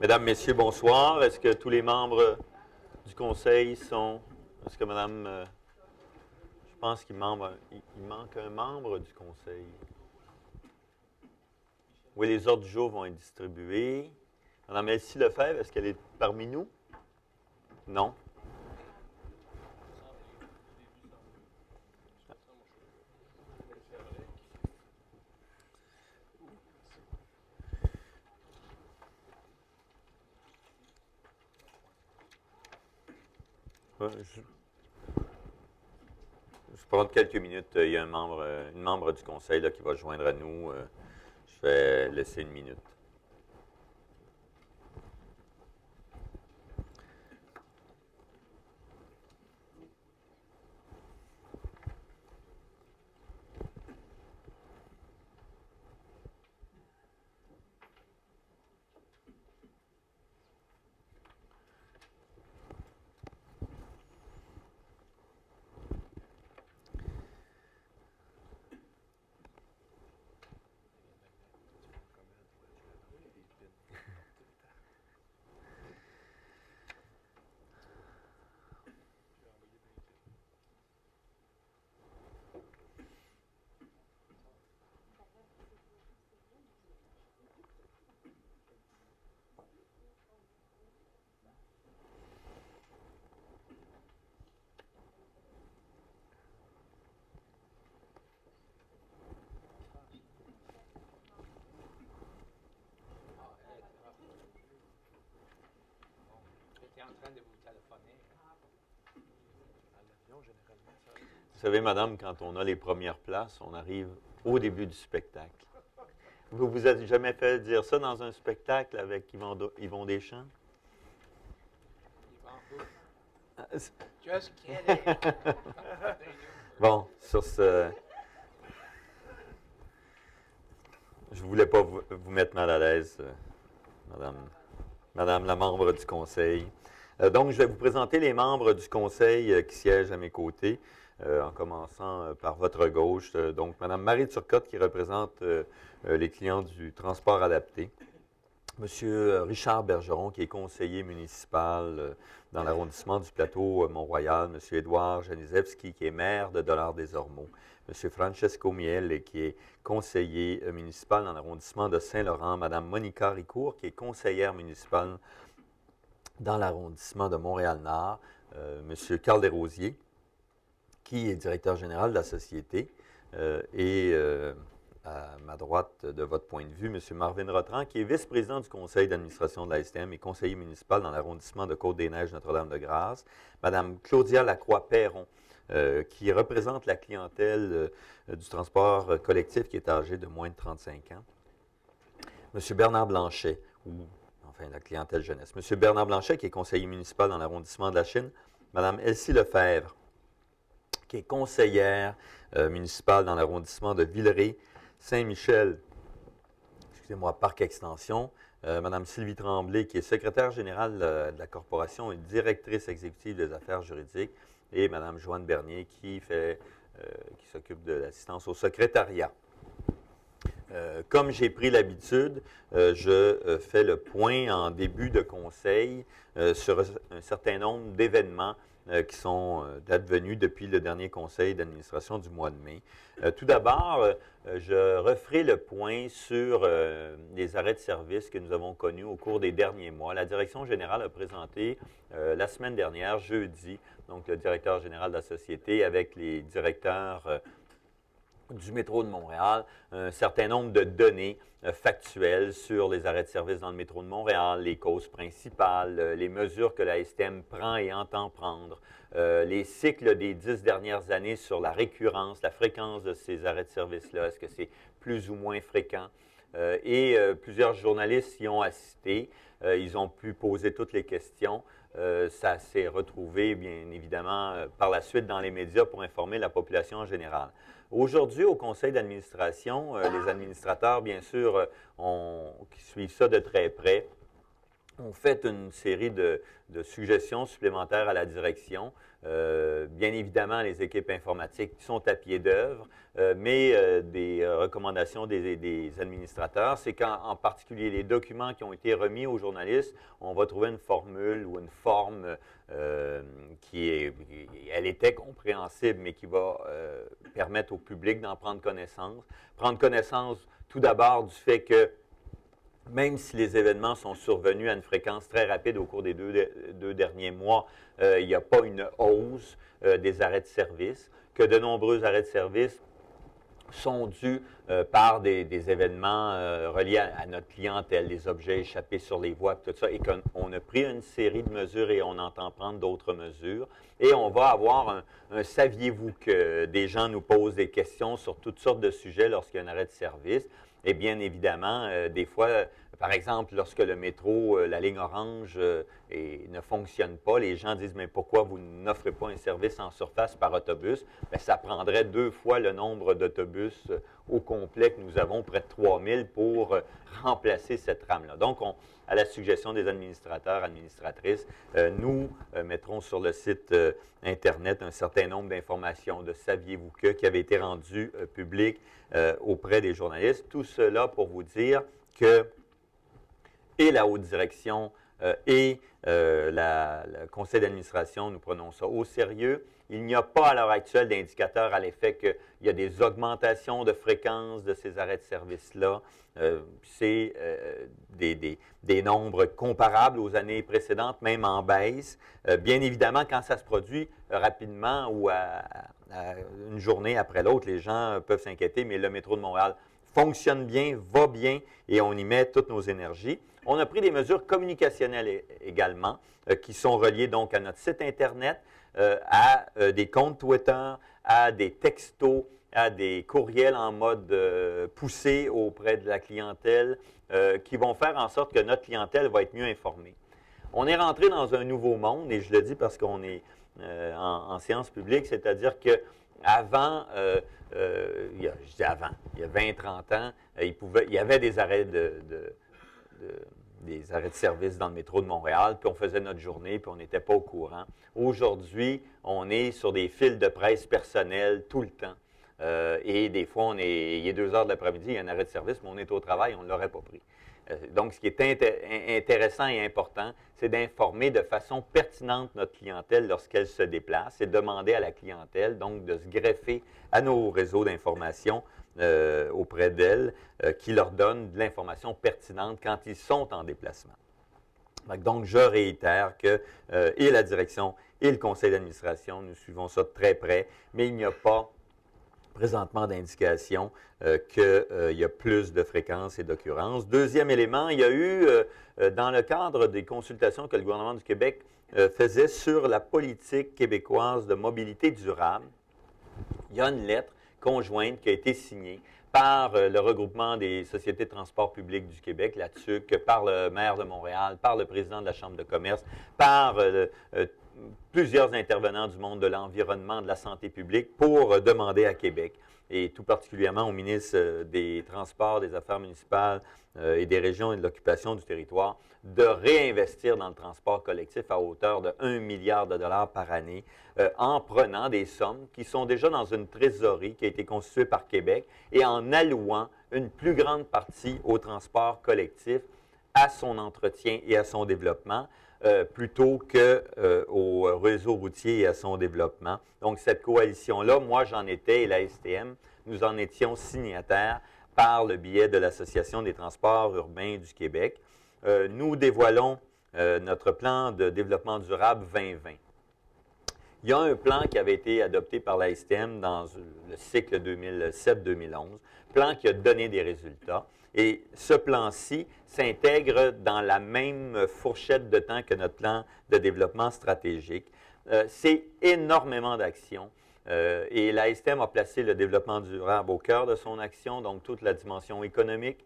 Mesdames, Messieurs, bonsoir. Est-ce que tous les membres du Conseil sont... Est-ce que Madame... je pense qu'il manque un membre du Conseil. Oui, les ordres du jour vont être distribués. Madame Elsie Lefebvre, est-ce qu'elle est parmi nous? Non. Je vais prendre quelques minutes. Il y a une membre du Conseil là, qui va joindre à nous. Je vais laisser une minute. Vous savez, madame, quand on a les premières places, on arrive au début du spectacle. Vous vous êtes jamais fait dire ça dans un spectacle avec Yvon Deschamps? Just kidding. Bon, sur ce... Je ne voulais pas vous mettre mal à l'aise, madame la membre du Conseil. Donc, je vais vous présenter les membres du Conseil qui siègent à mes côtés. En commençant par votre gauche, donc Mme Marie Turcotte qui représente les clients du transport adapté. M. Richard Bergeron qui est conseiller municipal dans l'arrondissement du plateau Mont-Royal. M. Édouard Janisewski qui est maire de Dollard-des-Ormeaux. M. Francesco Miele qui est conseiller municipal dans l'arrondissement de Saint-Laurent. Mme Monica Ricourt qui est conseillère municipale dans l'arrondissement de Montréal-Nord. M. Carl Desrosiers qui est directeur général de la société, et à ma droite, de votre point de vue, M. Marvin Rotran, qui est vice-président du conseil d'administration de la STM et conseiller municipal dans l'arrondissement de Côte-des-Neiges, Notre-Dame-de-Grâce, Mme Claudia Lacroix-Perron, qui représente la clientèle du transport collectif qui est âgée de moins de 35 ans, M. Bernard Blanchet, enfin la clientèle jeunesse, M. Bernard Blanchet, qui est conseiller municipal dans l'arrondissement de la Chine, Mme Elsie Lefebvre, qui est conseillère municipale dans l'arrondissement de Villeray-Saint-Michel, excusez-moi, Parc Extension, Mme Sylvie Tremblay, qui est secrétaire générale de la corporation et directrice exécutive des affaires juridiques, et Mme Joanne Bernier, qui s'occupe de l'assistance au secrétariat. Comme j'ai pris l'habitude, je fais le point en début de conseil sur un certain nombre d'événements qui sont advenus depuis le dernier conseil d'administration du mois de mai. Tout d'abord, je referai le point sur les arrêts de service que nous avons connus au cours des derniers mois. La direction générale a présenté la semaine dernière, jeudi, donc le directeur général de la société avec les directeurs du métro de Montréal, un certain nombre de données factuelles sur les arrêts de service dans le métro de Montréal, les causes principales, les mesures que la STM prend et entend prendre, les cycles des 10 dernières années sur la récurrence, la fréquence de ces arrêts de service-là, est-ce que c'est plus ou moins fréquent? Et plusieurs journalistes y ont assisté, ils ont pu poser toutes les questions. Ça s'est retrouvé, bien évidemment, par la suite dans les médias pour informer la population en général. Aujourd'hui, au conseil d'administration, les administrateurs, bien sûr, qui suivent ça de très près, on fait une série de suggestions supplémentaires à la direction. Bien évidemment, les équipes informatiques sont à pied d'œuvre, mais des recommandations des administrateurs, c'est qu'en particulier les documents qui ont été remis aux journalistes, on va trouver une formule ou une forme elle était compréhensible, mais qui va permettre au public d'en prendre connaissance. Prendre connaissance tout d'abord du fait que même si les événements sont survenus à une fréquence très rapide au cours des deux derniers mois, il n'y a pas une hausse des arrêts de service, que de nombreux arrêts de service sont dus par des événements reliés à notre clientèle, les objets échappés sur les voies, tout ça, et qu'on a pris une série de mesures et on entend prendre d'autres mesures. Et on va avoir un saviez-vous que des gens nous posent des questions sur toutes sortes de sujets lorsqu'il y a un arrêt de service. Et bien évidemment, des fois, par exemple, lorsque le métro, la ligne orange ne fonctionne pas, les gens disent « Mais pourquoi vous n'offrez pas un service en surface par autobus? » Bien, ça prendrait 2 fois le nombre d'autobus au complet que nous avons, près de 3000, pour remplacer cette rame-là. Donc, à la suggestion des administrateurs, administratrices, nous mettrons sur le site Internet un certain nombre d'informations de Saviez-vous que qui avaient été rendues publiques auprès des journalistes. Tout cela pour vous dire que et la haute direction et le conseil d'administration, nous prenons ça au sérieux. Il n'y a pas à l'heure actuelle d'indicateurs à l'effet qu'il y a des augmentations de fréquence de ces arrêts de service-là. C'est des nombres comparables aux années précédentes, même en baisse. Bien évidemment, quand ça se produit rapidement ou une journée après l'autre, les gens peuvent s'inquiéter, mais le métro de Montréal fonctionne bien, va bien, et on y met toutes nos énergies. On a pris des mesures communicationnelles également, qui sont reliées donc à notre site Internet, à des comptes Twitter, à des textos, à des courriels en mode poussé auprès de la clientèle, qui vont faire en sorte que notre clientèle va être mieux informée. On est rentré dans un nouveau monde, et je le dis parce qu'on est en séance publique, c'est-à-dire qu'avant, je dis avant, il y a 20-30 ans, il y avait des arrêts des arrêts de service dans le métro de Montréal, puis on faisait notre journée, puis on n'était pas au courant. Aujourd'hui, on est sur des fils de presse personnels tout le temps. Et des fois, il est 2 heures de l'après-midi, il y a un arrêt de service, mais on est au travail, on ne l'aurait pas pris. Donc, ce qui est intéressant et important, c'est d'informer de façon pertinente notre clientèle lorsqu'elle se déplace et demander à la clientèle, donc, de se greffer à nos réseaux d'information auprès d'elle, qui leur donnent de l'information pertinente quand ils sont en déplacement. Donc, je réitère que et la direction et le conseil d'administration, nous suivons ça de très près, mais il n'y a pas présentement d'indication qu'il y a plus de fréquences et d'occurrences. Deuxième élément, il y a eu, dans le cadre des consultations que le gouvernement du Québec faisait sur la politique québécoise de mobilité durable, il y a une lettre conjointe qui a été signée par le regroupement des sociétés de transport public du Québec, la TUC, par le maire de Montréal, par le président de la Chambre de commerce, par plusieurs intervenants du monde de l'environnement, de la santé publique, pour demander à Québec, et tout particulièrement au ministre des Transports, des Affaires municipales et des régions et de l'occupation du territoire, de réinvestir dans le transport collectif à hauteur de 1 milliard de dollars par année, en prenant des sommes qui sont déjà dans une trésorerie qui a été constituée par Québec et en allouant une plus grande partie au transport collectif, à son entretien et à son développement, plutôt qu'au réseau routier et à son développement. Donc, cette coalition-là, moi, j'en étais, et la STM, nous en étions signataires par le biais de l'Association des transports urbains du Québec. Nous dévoilons notre plan de développement durable 2020. Il y a un plan qui avait été adopté par la STM dans le cycle 2007-2011, plan qui a donné des résultats. Et ce plan-ci s'intègre dans la même fourchette de temps que notre plan de développement stratégique. C'est énormément d'actions. Et la STM a placé le développement durable au cœur de son action, donc toute la dimension économique,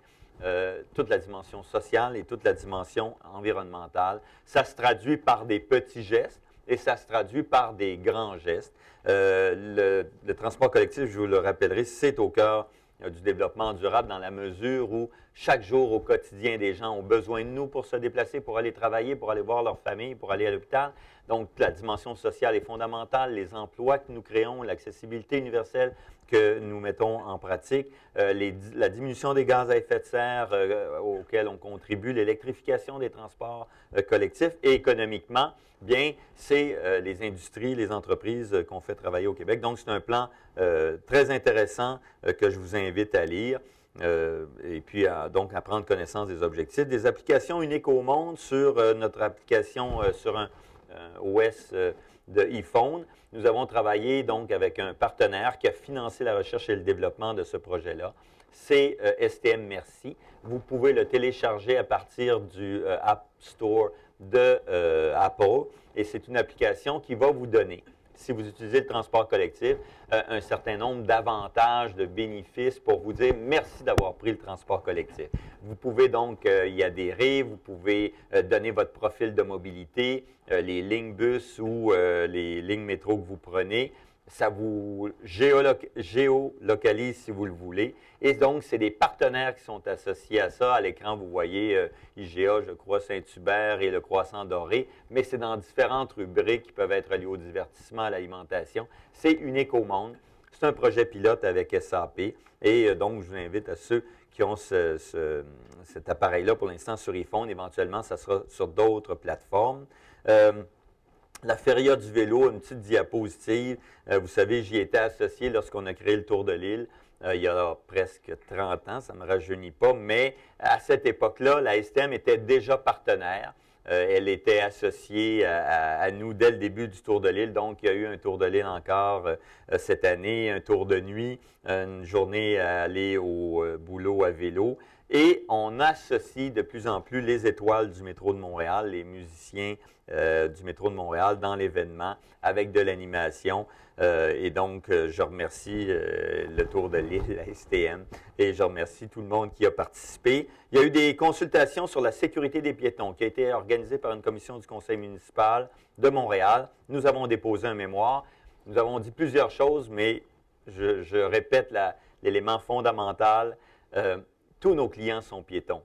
toute la dimension sociale et toute la dimension environnementale. Ça se traduit par des petits gestes et ça se traduit par des grands gestes. Le transport collectif, je vous le rappellerai, c'est au cœur du développement durable dans la mesure où chaque jour au quotidien, des gens ont besoin de nous pour se déplacer, pour aller travailler, pour aller voir leur famille, pour aller à l'hôpital. Donc, la dimension sociale est fondamentale, les emplois que nous créons, l'accessibilité universelle que nous mettons en pratique, la diminution des gaz à effet de serre auxquels on contribue, l'électrification des transports collectifs et économiquement, bien, c'est les industries, les entreprises qu'on fait travailler au Québec. Donc, c'est un plan très intéressant que je vous invite à lire. Et puis, donc, à prendre connaissance des objectifs. Des applications uniques au monde sur notre application sur un OS de iPhone. Nous avons travaillé donc avec un partenaire qui a financé la recherche et le développement de ce projet-là. C'est STM Merci. Vous pouvez le télécharger à partir du App Store de Apple et c'est une application qui va vous donner, si vous utilisez le transport collectif, un certain nombre d'avantages, de bénéfices pour vous dire merci d'avoir pris le transport collectif. Vous pouvez donc y adhérer, vous pouvez donner votre profil de mobilité, les lignes bus ou les lignes métro que vous prenez. Ça vous géolocalise si vous le voulez. Et donc, c'est des partenaires qui sont associés à ça. À l'écran, vous voyez IGA, je crois, Saint-Hubert et le Croissant Doré, mais c'est dans différentes rubriques qui peuvent être liées au divertissement, à l'alimentation. C'est unique au monde. C'est un projet pilote avec SAP. Et donc, je vous invite à ceux qui ont cet appareil-là pour l'instant sur iPhone. Éventuellement, ça sera sur d'autres plateformes. La Feria du vélo, une petite diapositive. Vous savez, j'y étais associé lorsqu'on a créé le Tour de l'île il y a presque 30 ans, ça ne me rajeunit pas, mais à cette époque-là, la STM était déjà partenaire. Elle était associée à nous dès le début du Tour de l'île. Donc, il y a eu un Tour de l'île encore cette année, un tour de nuit, une journée à aller au boulot à vélo. Et on associe de plus en plus les étoiles du métro de Montréal, les musiciens du métro de Montréal dans l'événement avec de l'animation. Et donc, je remercie le Tour de l'île, la STM, et je remercie tout le monde qui a participé. Il y a eu des consultations sur la sécurité des piétons qui a été organisée par une commission du conseil municipal de Montréal. Nous avons déposé un mémoire. Nous avons dit plusieurs choses, mais je répète l'élément fondamental. Tous nos clients sont piétons.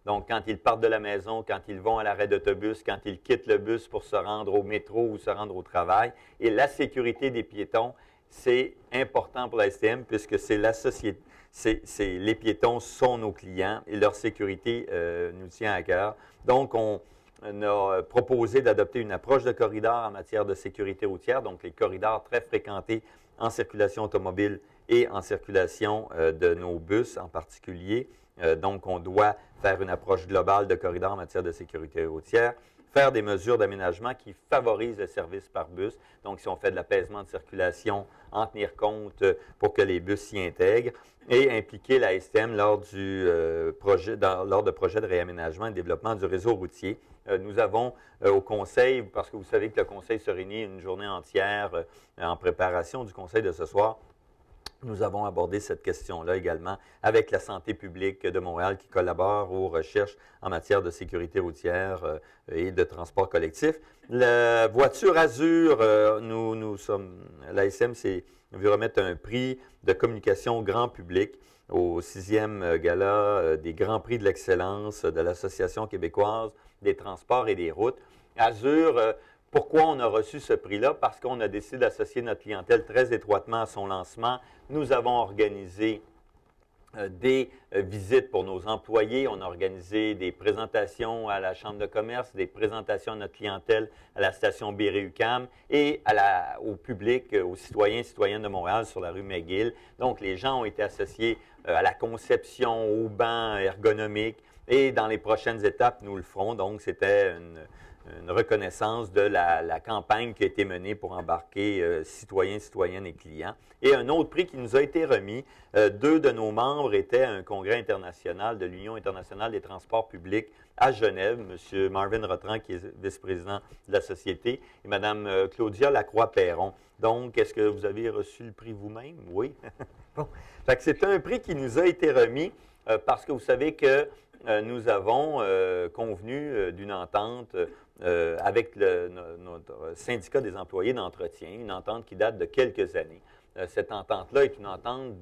Donc, quand ils partent de la maison, quand ils vont à l'arrêt d'autobus, quand ils quittent le bus pour se rendre au métro ou se rendre au travail. Et la sécurité des piétons, c'est important pour la STM puisque c'est la société, les piétons sont nos clients et leur sécurité nous tient à cœur. Donc, on a proposé d'adopter une approche de corridor en matière de sécurité routière, donc les corridors très fréquentés en circulation automobile et en circulation de nos bus en particulier. Donc, on doit faire une approche globale de corridor en matière de sécurité routière, faire des mesures d'aménagement qui favorisent le service par bus. Donc, si on fait de l'apaisement de circulation, en tenir compte pour que les bus s'y intègrent et impliquer la STM lors de projets de réaménagement et de développement du réseau routier. Nous avons au Conseil, parce que vous savez que le Conseil se réunit une journée entière en préparation du Conseil de ce soir, nous avons abordé cette question-là également avec la santé publique de Montréal qui collabore aux recherches en matière de sécurité routière et de transport collectif. La voiture Azur, la SM s'est vu remettre un prix de communication au grand public au 6e gala des Grands Prix de l'excellence de l'Association québécoise des transports et des routes. Azur, pourquoi on a reçu ce prix-là? Parce qu'on a décidé d'associer notre clientèle très étroitement à son lancement. Nous avons organisé des visites pour nos employés. On a organisé des présentations à la Chambre de commerce, des présentations à notre clientèle à la station Berry-UQAM et au public, aux citoyens et citoyennes de Montréal sur la rue McGill. Donc, les gens ont été associés à la conception, aux bancs ergonomiques et dans les prochaines étapes, nous le ferons. Donc, c'était une reconnaissance de la campagne qui a été menée pour embarquer citoyens, citoyennes et clients. Et un autre prix qui nous a été remis, deux de nos membres étaient à un congrès international de l'Union internationale des transports publics à Genève, M. Marvin Rotran, qui est vice-président de la Société, et Mme Claudia Lacroix-Perron. Donc, est-ce que vous avez reçu le prix vous-même? Oui. Bon. C'est un prix qui nous a été remis parce que vous savez que nous avons convenu d'une entente avec notre syndicat des employés d'entretien, une entente qui date de quelques années. cette entente-là est une entente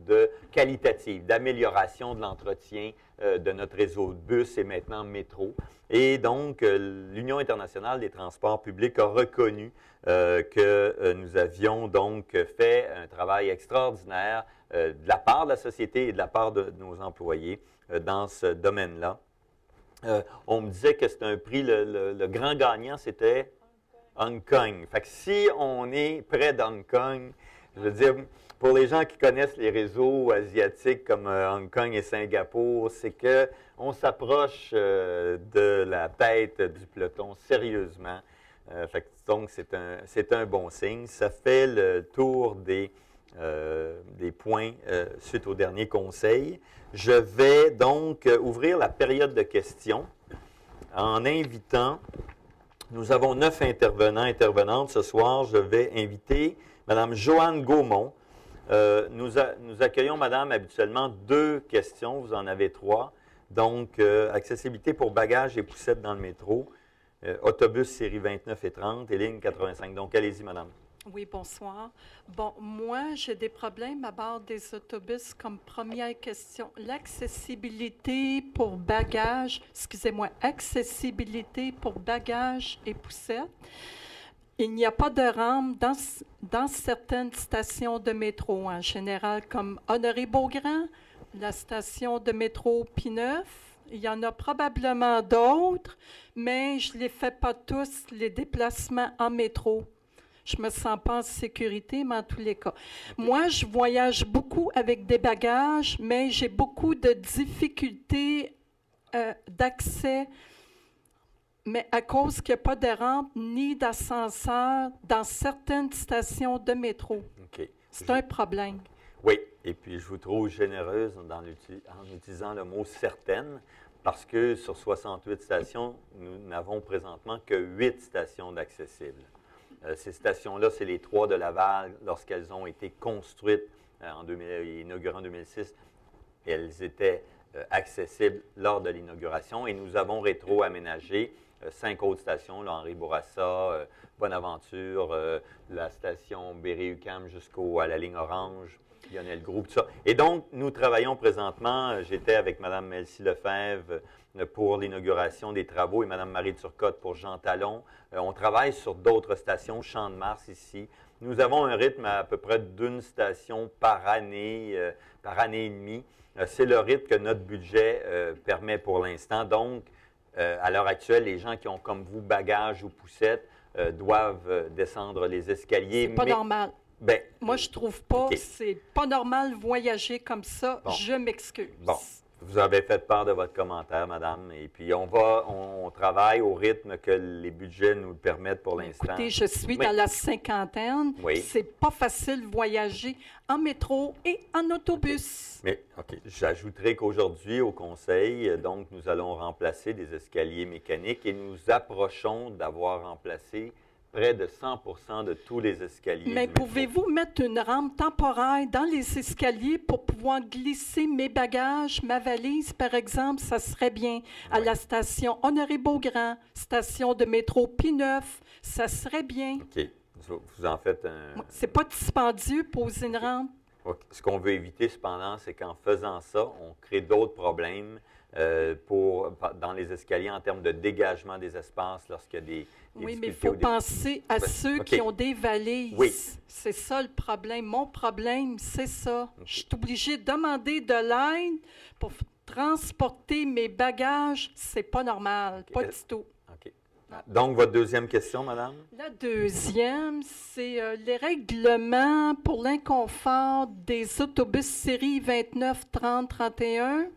qualitative, d'amélioration de l'entretien de notre réseau de bus et maintenant métro. Et donc, l'Union internationale des transports publics a reconnu que nous avions donc fait un travail extraordinaire de la part de la société et de la part de nos employés dans ce domaine-là. On me disait que c'était un prix, le grand gagnant, c'était Hong Kong. Fait que si on est près d'Hong Kong, je veux dire, pour les gens qui connaissent les réseaux asiatiques comme Hong Kong et Singapour, c'est qu'on s'approche de la tête du peloton sérieusement. Donc, c'est un bon signe. Ça fait le tour des points suite au dernier conseil. Je vais donc ouvrir la période de questions en invitant, nous avons 9 intervenants, intervenantes ce soir. Je vais inviter Mme Joanne Gaumont. Nous accueillons, Madame, habituellement 2 questions. Vous en avez 3. Donc, accessibilité pour bagages et poussettes dans le métro, autobus série 29 et 30 et ligne 85. Donc, allez-y, Madame. Oui, bonsoir. Bon, moi, j'ai des problèmes à bord des autobus comme première question. L'accessibilité pour bagages, accessibilité pour bagages et poussettes. Il n'y a pas de rampe dans certaines stations de métro, en général, comme Honoré-Beaugrand, la station de métro P9. Il y en a probablement d'autres, mais je ne les fais pas tous, les déplacements en métro. Je ne me sens pas en sécurité, mais en tous les cas. Moi, je voyage beaucoup avec des bagages, mais j'ai beaucoup de difficultés d'accès, mais à cause qu'il n'y a pas de rampe ni d'ascenseur dans certaines stations de métro. Okay. C'est un problème. Oui, et puis je vous trouve généreuse en utilisant le mot « certaines », parce que sur 68 stations, nous n'avons présentement que 8 stations d'accessibles. Ces stations-là, c'est les 3 de Laval, lorsqu'elles ont été construites inaugurées en 2006, elles étaient accessibles lors de l'inauguration et nous avons rétro-aménagé 5 autres stations, là, Henri Bourassa, Bonaventure, la station Berry-UQAM jusqu'à la ligne orange, Lionel Groupe, tout ça. Et donc, nous travaillons présentement, j'étais avec Mme Elsie Lefebvre pour l'inauguration des travaux et Mme Marie Turcotte pour Jean Talon. On travaille sur d'autres stations, Champ-de-Mars ici. Nous avons un rythme à peu près d'une station par année et demie. C'est le rythme que notre budget permet pour l'instant. Donc, à l'heure actuelle, les gens qui ont comme vous bagages ou poussettes doivent descendre les escaliers. C'est pas normal. Ben, moi, je trouve pas, okay. C'est pas normal voyager comme ça. Bon. Je m'excuse. Bon, vous avez fait part de votre commentaire, madame, et puis on travaille au rythme que les budgets nous permettent pour l'instant. Écoutez, je suis dans la cinquantaine. Oui. C'est pas facile de voyager en métro et en autobus. Mais, OK. J'ajouterai qu'aujourd'hui, au Conseil, donc, nous allons remplacer des escaliers mécaniques et nous approchons d'avoir remplacé près de 100% de tous les escaliers. Mais pouvez-vous mettre une rampe temporaire dans les escaliers pour pouvoir glisser mes bagages, ma valise, par exemple? Ça serait bien. À la station Honoré-Beaugrand, station de métro P9, ça serait bien. OK. Vous en faites un... C'est pas dispendieux poser une rampe. Okay. Ce qu'on veut éviter, cependant, c'est qu'en faisant ça, on crée d'autres problèmes dans les escaliers en termes de dégagement des espaces lorsqu'il y a des oui, mais il faut penser à ceux qui ont des valises. Oui. C'est ça le problème. Mon problème, c'est ça. Je suis obligée de demander de l'aide pour transporter mes bagages. C'est pas normal. Pas du tout. OK. Donc, votre deuxième question, madame? La deuxième, c'est les règlements pour l'inconfort des autobus série 29, 30, 31.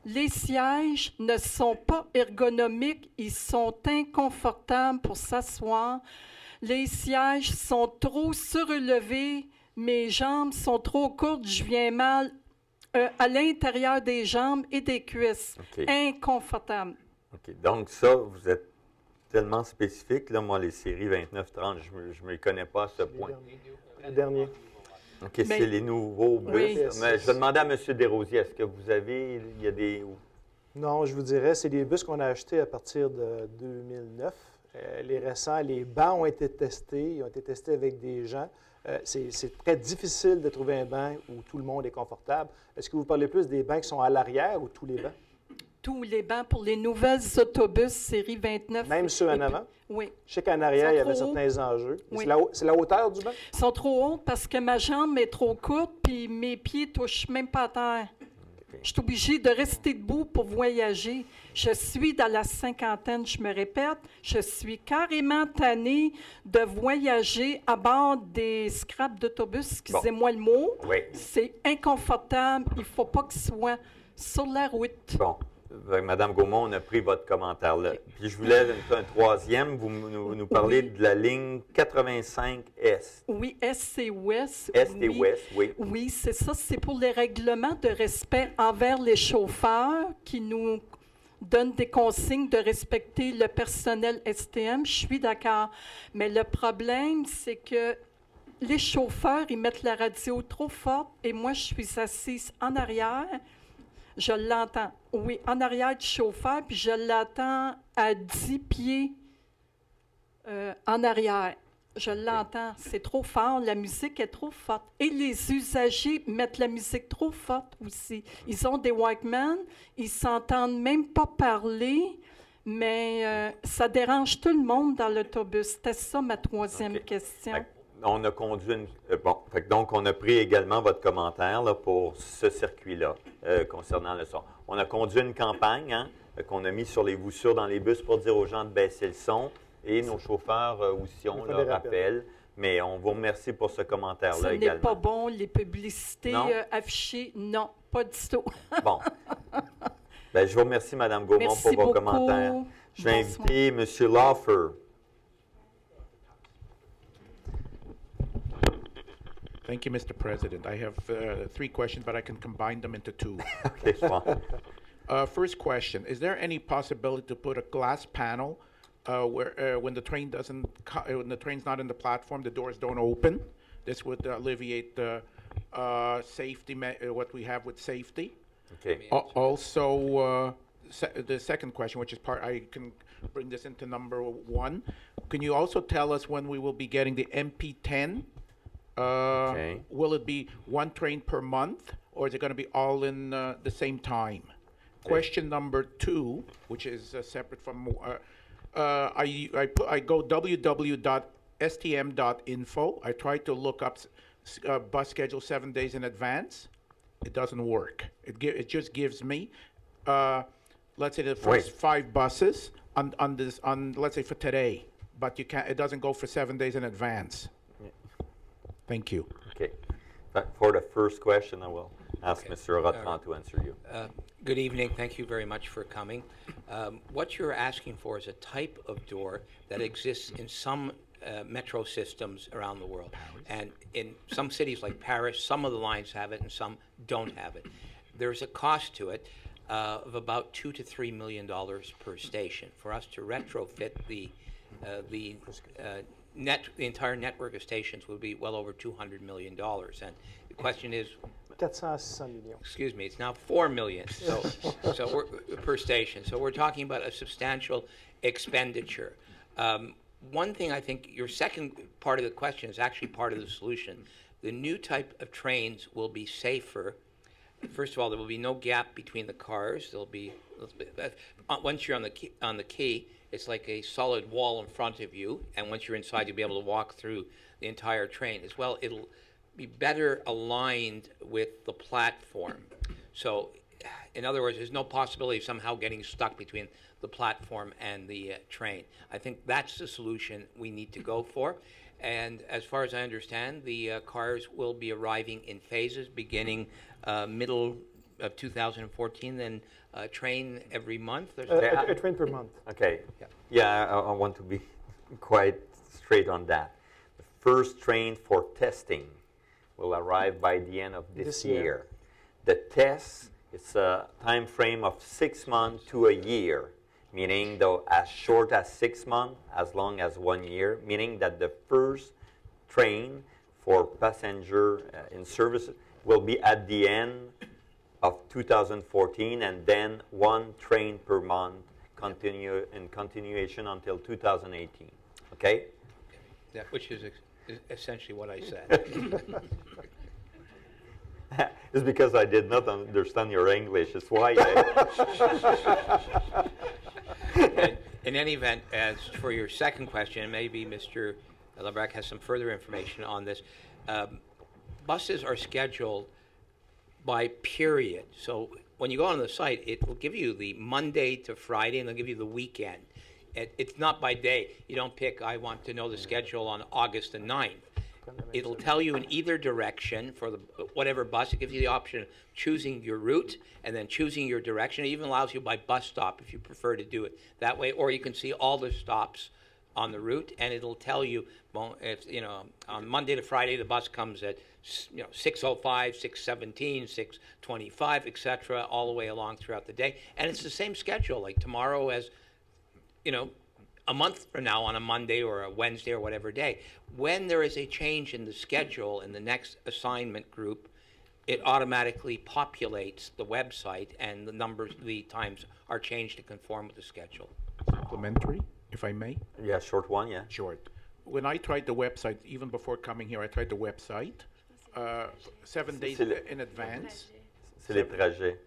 Les sièges ne sont pas ergonomiques, ils sont inconfortables pour s'asseoir. Les sièges sont trop surélevés, mes jambes sont trop courtes, je viens mal à l'intérieur des jambes et des cuisses. Okay. Inconfortable. OK. Donc ça, vous êtes tellement spécifique. Là, moi, les séries 29-30, je ne me connais pas à ce point. Le dernier. OK, c'est les nouveaux bus. Oui. Mais je vais demander à M. Desrosiers, est-ce que vous avez, il y a des... Non, je vous dirais, c'est des bus qu'on a achetés à partir de 2009. Les récents, les bancs ont été testés. Ils ont été testés avec des gens. c'est très difficile de trouver un banc où tout le monde est confortable. Est-ce que vous parlez plus des bancs qui sont à l'arrière ou tous les bancs? Tous les bancs pour les nouvelles autobus série 29. Même ceux en avant? Oui. Je sais qu'en arrière, il y avait Trop certains enjeux. Oui. C'est la hauteur du banc? Ils sont trop hauts parce que ma jambe est trop courte puis mes pieds ne touchent même pas à terre. Je suis obligée de rester debout pour voyager. Je suis dans la cinquantaine, je me répète. Je suis carrément tannée de voyager à bord des scraps d'autobus, excusez-moi le mot. Oui. C'est inconfortable. Il ne faut pas qu'ils soient sur la route. Bon. Madame Gaumont, on a pris votre commentaire là. Puis je voulais un troisième. Vous nous parlez de la ligne 85S. Oui, Est et Ouest. Est et Ouest, oui. Oui, c'est ça. C'est pour les règlements de respect envers les chauffeurs qui nous donnent des consignes de respecter le personnel STM. Je suis d'accord. Mais le problème, c'est que les chauffeurs, ils mettent la radio trop forte et moi, je suis assise en arrière. Je l'entends, oui, en arrière du chauffeur, puis je l'entends à 10 pieds en arrière. Je l'entends, c'est trop fort, la musique est trop forte. Et les usagers mettent la musique trop forte aussi. Ils ont des Walkman, ils s'entendent même pas parler, mais ça dérange tout le monde dans l'autobus. C'était ça ma troisième question. On a conduit donc on a pris également votre commentaire là, pour ce circuit-là concernant le son. On a conduit une campagne qu'on a mis sur les voussures dans les bus pour dire aux gens de baisser le son et nos chauffeurs aussi on le rappelle. Mais on vous remercie pour ce commentaire-là également. Ce n'est pas bon, les publicités affichées, non, pas du tout. Bon. Bien, je vous remercie, Mme Gaumont, Merci pour vos beaucoup. commentaires. Je vais inviter M. Lawfer. Thank you, Mr. President. I have 3 questions, but I can combine them into 2. Okay, fine. First question: is there any possibility to put a glass panel where, when the train's not in the platform, the doors don't open? This would alleviate the safety, what we have with safety. Okay. Also, the second question, which is I can bring this into number 1. Can you also tell us when we will be getting the MP10? Okay. Will it be 1 train per month, or is it going to be all in the same time? Okay. Question number 2, which is separate from, I go www.stm.info. I try to look up bus schedule 7 days in advance. It doesn't work. It just gives me, let's say, the first 5 buses on let's say for today, but you can't. It doesn't go for 7 days in advance. Thank you. Okay. For the first question, I will ask Mr. Rotran to answer you. Good evening. Thank you very much for coming. What you're asking for is a type of door that exists in some metro systems around the world. And in some cities like Paris, some of the lines have it and some don't have it. There's a cost to it of about $2 to $3 million per station. For us to retrofit the entire network of stations would be well over $200 million. And the question is, 400-600 millions. excuse me, it's now $4 million so we're, per station. So we're talking about a substantial expenditure. One thing I think your second part of the question is actually part of the solution. The new type of trains will be safer. First of all, there will be no gap between the cars. There'll be once you're on the quay, it's like a solid wall in front of you, and once you're inside, you'll be able to walk through the entire train. As well, it'll be better aligned with the platform. So, in other words, there's no possibility of somehow getting stuck between the platform and the train. I think that's the solution we need to go for. And as far as I understand, the cars will be arriving in phases beginning middle of 2014, then a train every month? A train per month. Okay. Yeah, I want to be quite straight on that. The first train for testing will arrive by the end of this year. The test is a time frame of 6 months to a year, meaning though as short as 6 months, as long as 1 year, meaning that the first train for passenger in service will be at the end of 2014, and then 1 train per month continuation until 2018. Okay? Yeah, which is is essentially what I said. It's because I did not understand your English. It's why. In any event, as for your second question, maybe Mr. Lebrac has some further information on this. Buses are scheduled by period. So when you go on the site, it will give you the Monday to Friday, and they'll give you the weekend. It's not by day. You don't pick, I want to know the schedule on August the 9th. It'll tell you in either direction for the whatever bus. It gives you the option of choosing your route and then choosing your direction. It even allows you by bus stop if you prefer to do it that way, or you can see all the stops on the route, and it'll tell you, well, if on Monday to Friday the bus comes at 6:05, 6:17, 6:25, etc., all the way along throughout the day, and it's the same schedule like tomorrow as a month from now on a Monday or a Wednesday or whatever day. When there is a change in the schedule in the next assignment group, it automatically populates the website and the times are changed to conform with the schedule. Supplementary, if I may. Yeah, short one, yeah. Short. When I tried the website, even before coming here, I tried the website 7 days in advance. C'est les trajets.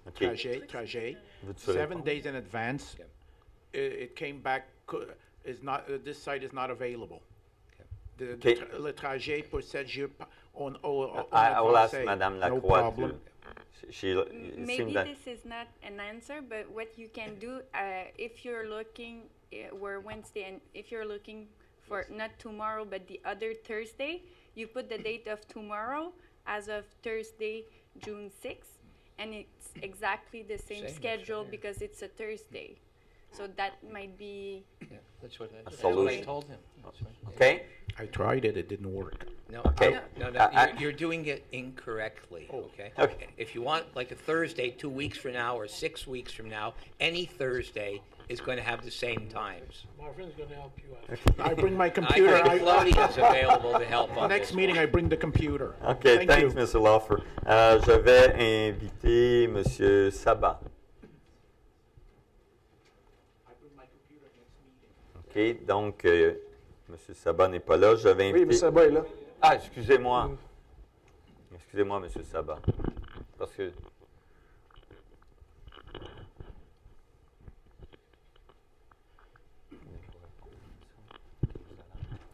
Okay. Trajet. Veux-tu 7 répondre? days in advance. It came back. This site is not available. Okay. Le trajet pour 7 jours I will ask Madame No Lacroix. problem. It Maybe seemed that this is not an answer, but what you can do if you're looking, we're Wednesday, and if you're looking for not tomorrow but the other Thursday, you put the date of tomorrow as of Thursday, June 6th, and it's exactly the same schedule because it's a Thursday. So that might be. Yeah, that's what I solution. told him. That's right. Okay? I tried it. It didn't work. No, Okay. no, you're doing it incorrectly. Okay. Okay. If you want like a Thursday 2 weeks from now or 6 weeks from now, any Thursday is going to have the same times. Marvin's going to help you out. I bring my I computer. think Claudia is available to help on Next this. meeting, I bring the computer. OK, Thank thanks, you. Mr. Lawfer. Je vais inviter M. Sabat. OK, donc, M. Sabat n'est pas là. Je vais Oui, inviter... M. Sabat est là. Ah, excusez-moi. Excusez-moi, M. Sabat. Parce que...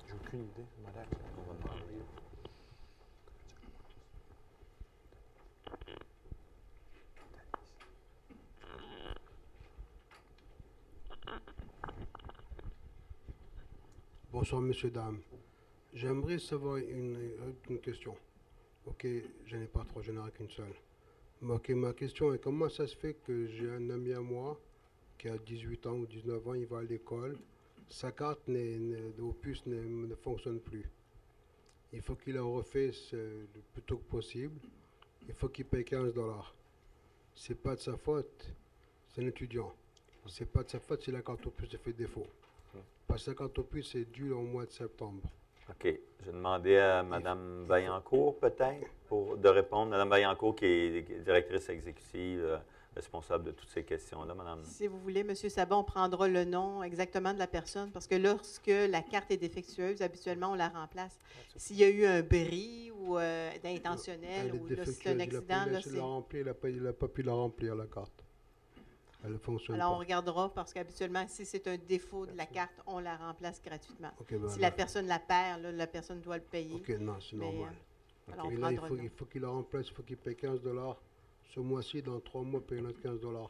J'ai aucune idée. Madame. On va demander. Bonsoir, messieurs, dames. J'aimerais savoir une question. Ok, je n'ai pas trop, je n'en ai qu'une seule. Ok, ma question est comment ça se fait que j'ai un ami à moi qui a 18 ans ou 19 ans, il va à l'école, sa carte d'opus ne fonctionne plus. Il faut qu'il la refasse le plus tôt que possible. Il faut qu'il paye 15 $. C'est pas de sa faute, c'est un étudiant. C'est pas de sa faute si la carte opus fait défaut. Parce que la carte opus c'est dû au mois de septembre. OK. Je vais demander à Mme Vaillancourt, peut-être, de répondre. Mme Vaillancourt, qui est directrice exécutive, responsable de toutes ces questions-là, Madame. Si vous voulez, M. Sabat, on prendra le nom exactement de la personne, parce que lorsque la carte est défectueuse, habituellement, on la remplace. S'il y a eu un bris ou d'intentionnel, ou là, c'est un accident, là, c'est... Il n'a pas pu la remplir, la carte. Elle ne fonctionne Alors, on pas. regardera, parce qu'habituellement, si c'est un défaut de la carte, on la remplace gratuitement. Ok, ben, Si la personne la perd, là, la personne doit le payer. OK, non, c'est Mais, normal. alors, on Et là, prendra le nom. il faut qu'il la remplace, il faut qu'il paye 15 $ ce mois-ci, dans 3 mois, paye un autre 15 $.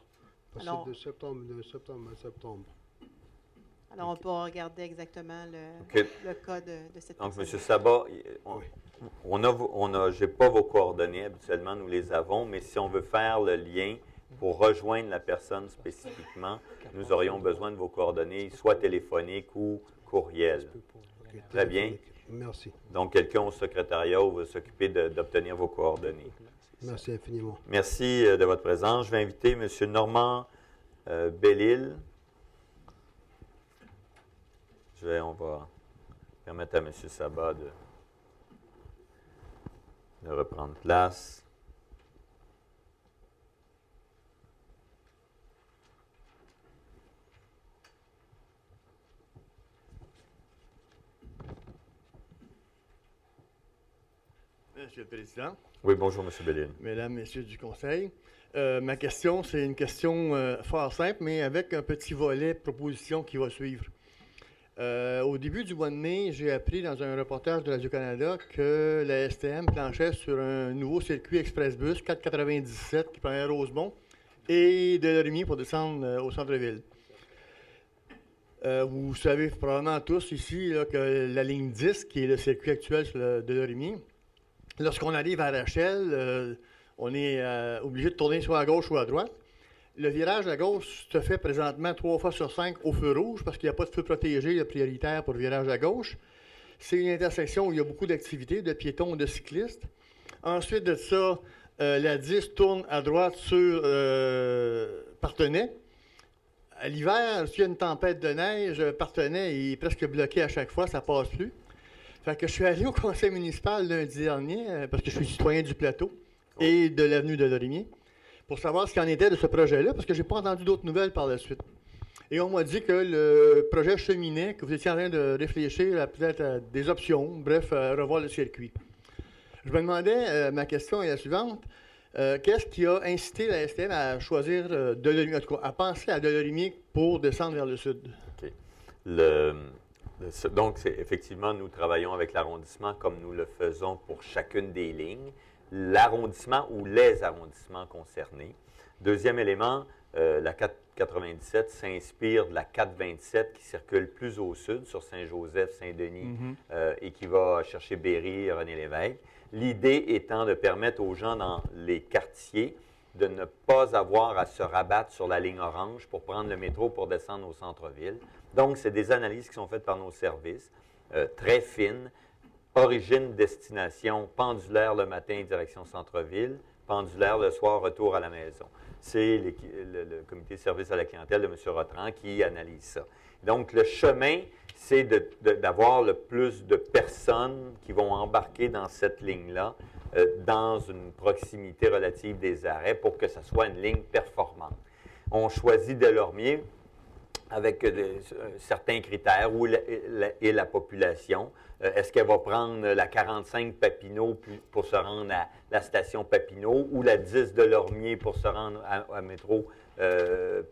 Parce Alors- que de septembre à septembre. Alors, on peut regarder exactement OK. le cas de cette Donc, personne. M. Sabat, je n'ai pas vos coordonnées. Habituellement, nous les avons, mais si on veut faire le lien pour rejoindre la personne spécifiquement, nous aurions besoin de vos coordonnées, soit téléphoniques ou courriel. OK, Très bien. téléphonique. Merci. Donc, quelqu'un au secrétariat va s'occuper d'obtenir vos coordonnées. Merci infiniment. Merci de votre présence. Je vais inviter M. Normand Bellil. On va permettre à M. Sabat de reprendre place. Monsieur le Président. Oui, bonjour, M. Bellil. Mesdames, Messieurs du Conseil. Ma question, c'est une question fort simple, mais avec un petit volet proposition qui va suivre. Au début du mois de mai, j'ai appris dans un reportage de Radio-Canada que la STM planchait sur un nouveau circuit express-bus 497 qui prenait Rosemont et Delorimier pour descendre au centre-ville. Vous savez probablement tous ici là, que la ligne 10, qui est le circuit actuel sur le Delorimier, lorsqu'on arrive à Rachel, on est obligé de tourner soit à gauche ou à droite. Le virage à gauche se fait présentement 3 fois sur 5 au feu rouge parce qu'il n'y a pas de feu protégé prioritaire pour le virage à gauche. C'est une intersection où il y a beaucoup d'activités, de piétons et de cyclistes. Ensuite de ça, la 10 tourne à droite sur Partenay. À l'hiver, s'il y a une tempête de neige, Partenay est presque bloqué à chaque fois, ça ne passe plus. Fait que je suis allé au conseil municipal lundi dernier, parce que je suis citoyen du plateau et de l'avenue de Delorimier, pour savoir ce qu'il en était de ce projet-là, parce que je n'ai pas entendu d'autres nouvelles par la suite. Et on m'a dit que le projet cheminait, que vous étiez en train de réfléchir à peut-être à des options, bref, à revoir le circuit. Je me demandais, ma question est la suivante, qu'est-ce qui a incité la STM à choisir Delorimier, en tout cas, à penser à Delorimier pour descendre vers le sud? OK. Donc, effectivement, nous travaillons avec l'arrondissement comme nous le faisons pour chacune des lignes. L'arrondissement ou les arrondissements concernés. Deuxième élément, la 497 s'inspire de la 427 qui circule plus au sud, sur Saint-Joseph, Saint-Denis, et qui va chercher Berry, René-Lévesque. L'idée étant de permettre aux gens dans les quartiers de ne pas avoir à se rabattre sur la ligne orange pour prendre le métro pour descendre au centre-ville. Donc, c'est des analyses qui sont faites par nos services, très fines, origine-destination, pendulaire le matin, direction centre-ville, pendulaire le soir, retour à la maison. C'est le comité de service à la clientèle de M. Rotran qui analyse ça. Donc, le chemin, c'est d'avoir le plus de personnes qui vont embarquer dans cette ligne-là, dans une proximité relative des arrêts pour que ce soit une ligne performante. On choisit Delormier avec certains critères, où est la population. Est-ce qu'elle va prendre la 45 Papineau pour se rendre à la station Papineau, ou la 10 Delormier pour se rendre à métro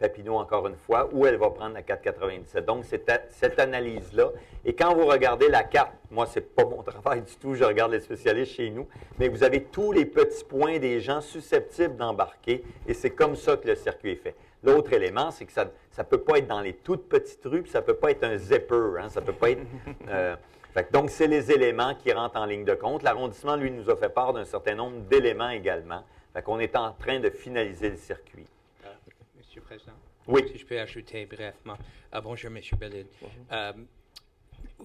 Papineau encore une fois, ou elle va prendre la 497. Donc, c'est cette analyse-là. Et quand vous regardez la carte, moi, ce n'est pas mon travail du tout, je regarde les spécialistes chez nous, mais vous avez tous les petits points des gens susceptibles d'embarquer, et c'est comme ça que le circuit est fait. L'autre élément, c'est que ça ne peut pas être dans les toutes petites rues, puis ça ne peut pas être un zipper, hein, ça ne peut pas être... donc, c'est les éléments qui rentrent en ligne de compte. L'arrondissement, lui, nous a fait part d'un certain nombre d'éléments également. Fait qu'on est en train de finaliser le circuit. Monsieur le Président? Oui. Si je peux ajouter brièvement. Bonjour, M. Bellil.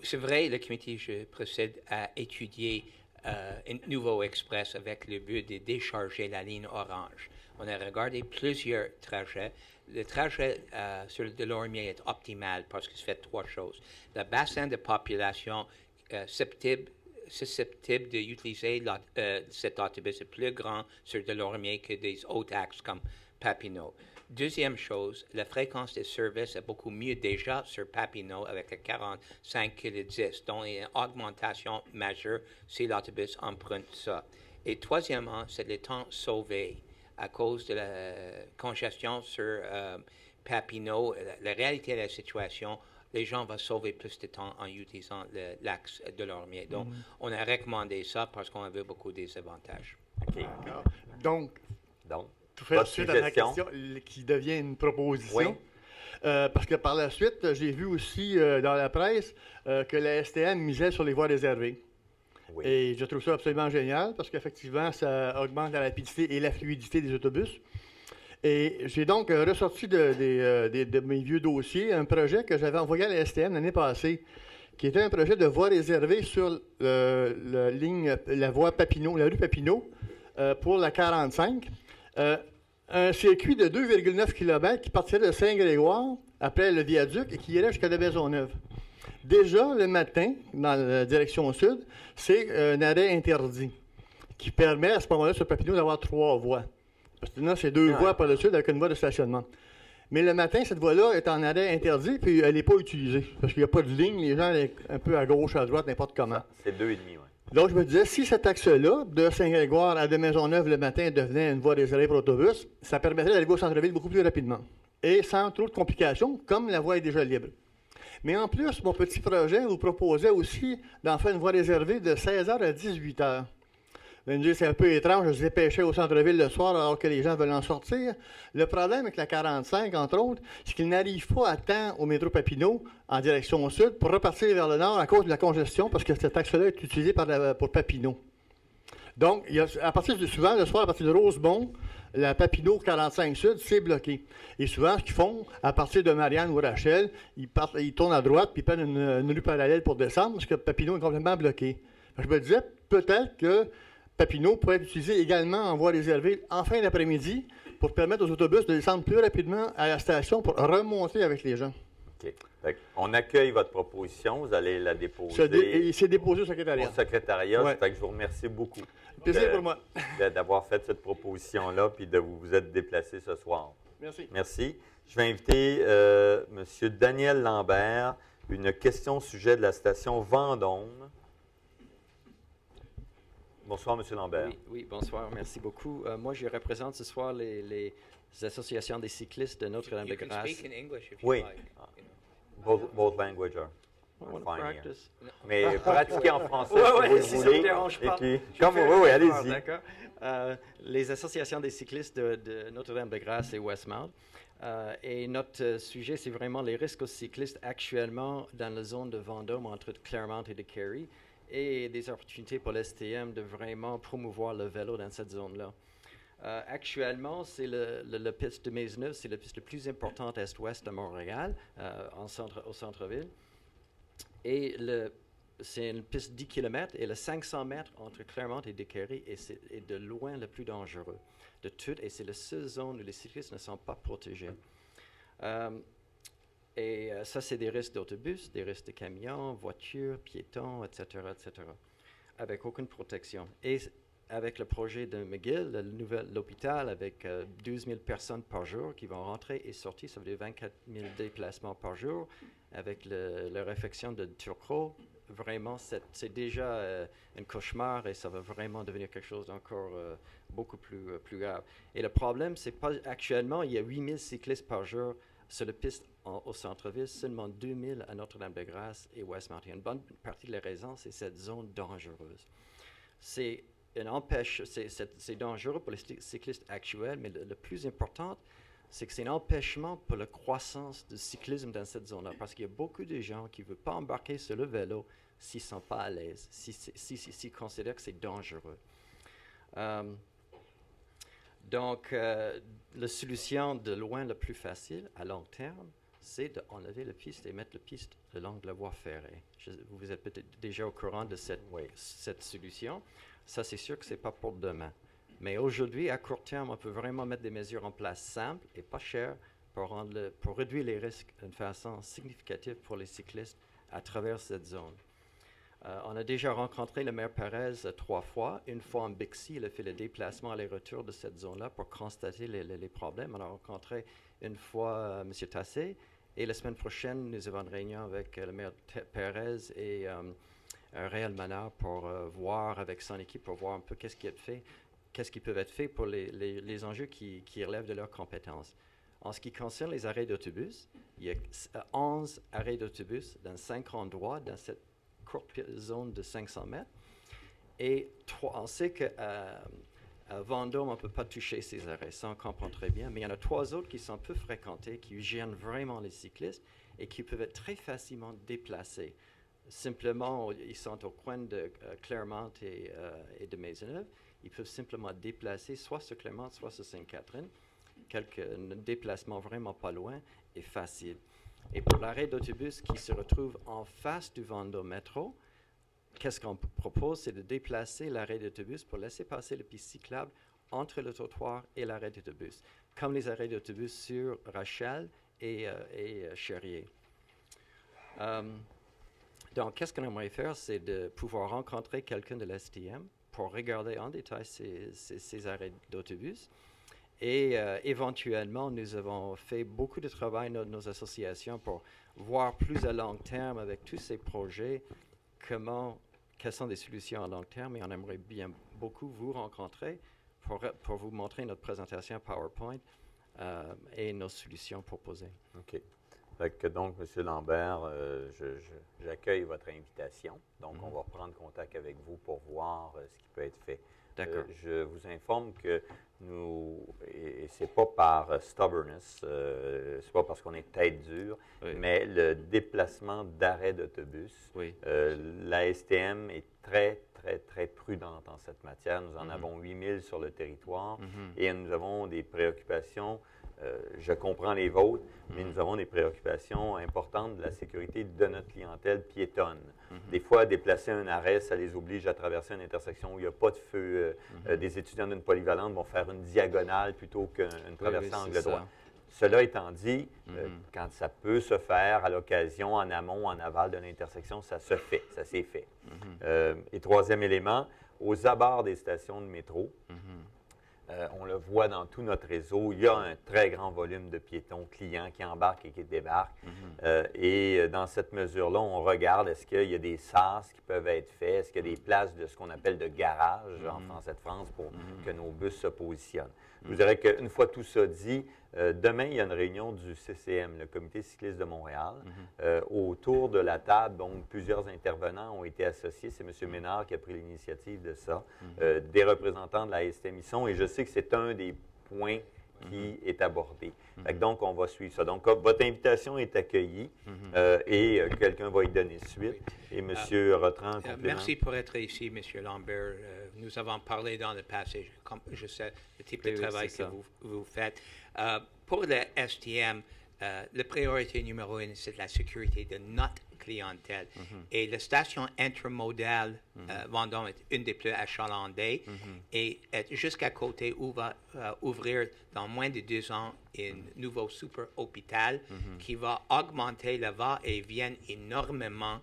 C'est vrai, le comité, je procède à étudier un nouveau express avec le but de décharger la ligne orange. On a regardé plusieurs trajets. Le trajet sur le Delormier est optimal parce que ça fait 3 choses. Le bassin de population susceptible d'utiliser cet autobus est plus grand sur Delormier que des autres axes comme Papineau. Deuxième chose, la fréquence de service est beaucoup mieux déjà sur Papineau avec le 45 que le 10, donc il y a une augmentation majeure si l'autobus emprunte ça. Et troisièmement, c'est le temps sauvé à cause de la congestion sur Papineau. La réalité de la situation, les gens vont sauver plus de temps en utilisant l'axe Delormier. Donc, on a recommandé ça parce qu'on a vu beaucoup des avantages. OK. Donc, tout fait suite à ma question qui devient une proposition. Oui. Parce que par la suite, j'ai vu aussi dans la presse que la STM misait sur les voies réservées. Oui. Et je trouve ça absolument génial parce qu'effectivement, ça augmente la rapidité et la fluidité des autobus. Et j'ai donc ressorti de mes vieux dossiers un projet que j'avais envoyé à la STM l'année passée, qui était un projet de voie réservée sur la voie Papineau, la rue Papineau, pour la 45. Un circuit de 2,9 km qui partirait de Saint-Grégoire, après le viaduc, et qui irait jusqu'à la Maisonneuve. Déjà, le matin, dans la direction sud, c'est un arrêt interdit qui permet à ce moment-là, sur Papineau, d'avoir 3 voies. Parce que là, c'est 2 voies par le sud avec une voie de stationnement. Mais le matin, cette voie-là est en arrêt interdit, puis elle n'est pas utilisée. Parce qu'il n'y a pas de ligne, les gens sont un peu à gauche, à droite, n'importe comment. C'est 2,5, oui. Donc, je me disais, si cet axe-là, de Saint-Grégoire à de Maisonneuve le matin, devenait une voie réservée pour autobus, ça permettrait d'arriver au centre-ville beaucoup plus rapidement et sans trop de complications, comme la voie est déjà libre. Mais en plus, mon petit projet vous proposait aussi d'en faire une voie réservée de 16h à 18h. Vous allez me dire, c'est un peu étrange de se dépêcher au centre-ville le soir alors que les gens veulent en sortir. Le problème avec la 45, entre autres, c'est qu'il n'arrive pas à temps au métro Papineau en direction sud pour repartir vers le nord à cause de la congestion parce que cet axe-là est utilisé pour Papineau. Donc, souvent, le soir, à partir de Rosemont, la Papineau 45 Sud, c'est bloqué. Et souvent, ce qu'ils font, à partir de Marianne ou Rachel, ils tournent à droite puis ils prennent une rue parallèle pour descendre parce que Papineau est complètement bloqué. Je me disais, peut-être que Papineau pourrait être utilisé également en voie réservée en fin d'après-midi pour permettre aux autobus de descendre plus rapidement à la station pour remonter avec les gens. OK. On accueille votre proposition. Vous allez la déposer. C'est déposé au secrétariat. Au secrétariat. Ouais. Fait que je vous remercie beaucoup. Plaisir pour moi. D'avoir fait cette proposition-là puis de vous être déplacé ce soir. Merci. Merci. Je vais inviter M. Daniel Lambert. Une question au sujet de la station Vendôme. Bonsoir, M. Lambert. Oui, bonsoir. Merci beaucoup. Moi, je représente ce soir les associations des cyclistes de Notre-Dame-de-Grâce. Oui. Both languages are fine here. Mais pratiquez en français si vous le voulez. Oui, allez-y. D'accord. Les associations des cyclistes de Notre-Dame-de-Grâce et Westmount. Et notre sujet, c'est vraiment les risques aux cyclistes actuellement dans la zone de Vendôme entre Claremont et de Carey, et des opportunités pour l'STM de vraiment promouvoir le vélo dans cette zone-là. Actuellement, c'est la piste de Maisonneuve, c'est la piste la plus importante est-ouest de Montréal, au centre-ville. Et c'est une piste de 10 km et le 500 mètres entre Claremont et Décarie est de loin le plus dangereux de toutes, et c'est la seule zone où les cyclistes ne sont pas protégés. Et ça, c'est des risques d'autobus, des risques de camions, voitures, piétons, etc., avec aucune protection. Et avec le projet de McGill, l'hôpital, avec 12 000 personnes par jour qui vont rentrer et sortir, ça veut dire 24 000 déplacements par jour, avec la réfection de Turcot, vraiment, c'est déjà un cauchemar et ça va vraiment devenir quelque chose d'encore beaucoup plus grave. Et le problème, c'est pas actuellement, il y a 8 000 cyclistes par jour sur la piste au centre-ville, seulement 2 000 à Notre-Dame-de-Grâce et Westmount. Une bonne partie de la raison, c'est cette zone dangereuse. C'est dangereux pour les cyclistes actuels, mais le plus important, c'est que c'est un empêchement pour la croissance du cyclisme dans cette zone-là, parce qu'il y a beaucoup de gens qui ne veulent pas embarquer sur le vélo s'ils ne sont pas à l'aise, s'ils considèrent que c'est dangereux. Donc, la solution de loin la plus facile, à long terme, c'est d'enlever la piste et mettre la piste le long de la voie ferrée. Vous êtes peut-être déjà au courant de cette solution. Ça, c'est sûr que ce n'est pas pour demain. Mais aujourd'hui, à court terme, on peut vraiment mettre des mesures en place simples et pas chères pour réduire les risques d'une façon significative pour les cyclistes à travers cette zone. On a déjà rencontré le maire Perez 3 fois. Une fois en Bixby, il a fait le déplacement aller-retour de cette zone-là pour constater les problèmes. On a rencontré une fois M. Tassé, et la semaine prochaine, nous avons une réunion avec le maire Perez et Réal Manard pour voir avec son équipe, pour voir un peu qu'est-ce qui peut être fait pour les enjeux qui relèvent de leurs compétences. En ce qui concerne les arrêts d'autobus, il y a 11 arrêts d'autobus dans 5 endroits dans cette courte zone de 500 mètres. Et on sait qu'à Vendôme, on ne peut pas toucher ces arrêts, ça on comprend très bien, mais il y en a 3 autres qui sont peu fréquentés, qui gênent vraiment les cyclistes et qui peuvent être très facilement déplacés. Simplement, ils sont au coin de Claremont et de Maisonneuve. Ils peuvent simplement déplacer soit sur Claremont, soit sur Sainte-Catherine. Un déplacement vraiment pas loin et facile. Et pour l'arrêt d'autobus qui se retrouve en face du Vendôme Métro, qu'est-ce qu'on propose? C'est de déplacer l'arrêt d'autobus pour laisser passer le piste cyclable entre le trottoir et l'arrêt d'autobus, comme les arrêts d'autobus sur Rachel et Cherrier. Donc, qu'est-ce qu'on aimerait faire? C'est de pouvoir rencontrer quelqu'un de l'STM pour regarder en détail ces arrêts d'autobus. Et éventuellement, nous avons fait beaucoup de travail dans nos associations pour voir plus à long terme avec tous ces projets comment quelles sont des solutions à long terme et on aimerait bien beaucoup vous rencontrer pour vous montrer notre présentation PowerPoint et nos solutions proposées. OK. Fait que donc, M. Lambert, j'accueille votre invitation. Donc, on va reprendre contact avec vous pour voir ce qui peut être fait. D'accord. Je vous informe que nous, et c'est pas par stubbornness, c'est pas parce qu'on est tête dure, Oui. mais le déplacement d'arrêt d'autobus, Oui. la STM est très, très, très prudente en cette matière. Nous en avons 8000 sur le territoire et nous avons des préoccupations. Je comprends les vôtres, mais nous avons des préoccupations importantes de la sécurité de notre clientèle piétonne. Des fois, déplacer un arrêt, ça les oblige à traverser une intersection où il n'y a pas de feu. Des étudiants d'une polyvalente vont faire une diagonale plutôt qu'une traversée angle droit. Cela étant dit, quand ça peut se faire à l'occasion, en amont, en aval de l'intersection, ça se fait, ça s'est fait. Et troisième élément, aux abords des stations de métro, on le voit dans tout notre réseau, il y a un très grand volume de piétons clients qui embarquent et qui débarquent. Et dans cette mesure-là, on regarde, est-ce qu'il y a des sas qui peuvent être faits, est-ce qu'il y a des places de ce qu'on appelle de garage en Français de France pour que nos bus se positionnent. Je vous dirais qu'une fois tout ça dit, demain, il y a une réunion du CCM, le Comité cycliste de Montréal. Autour de la table, donc plusieurs intervenants ont été associés. C'est M. Ménard qui a pris l'initiative de ça. Des représentants de la STM y sont, et je sais que c'est un des points qui est abordé. Fait que donc, on va suivre ça. Donc, votre invitation est accueillie et quelqu'un va y donner suite. Et M. Rotran, complément. Merci pour être ici, M. Lambert. Nous avons parlé dans le passé, comme je sais le type de travail que vous faites. Pour le STM, la priorité numéro 1, c'est la sécurité de notre clientèle. Et la station intermodale Vendôme est une des plus achalandées et est juste à côté où va ouvrir dans moins de 2 ans un nouveau super hôpital qui va augmenter le va-et-vient énormément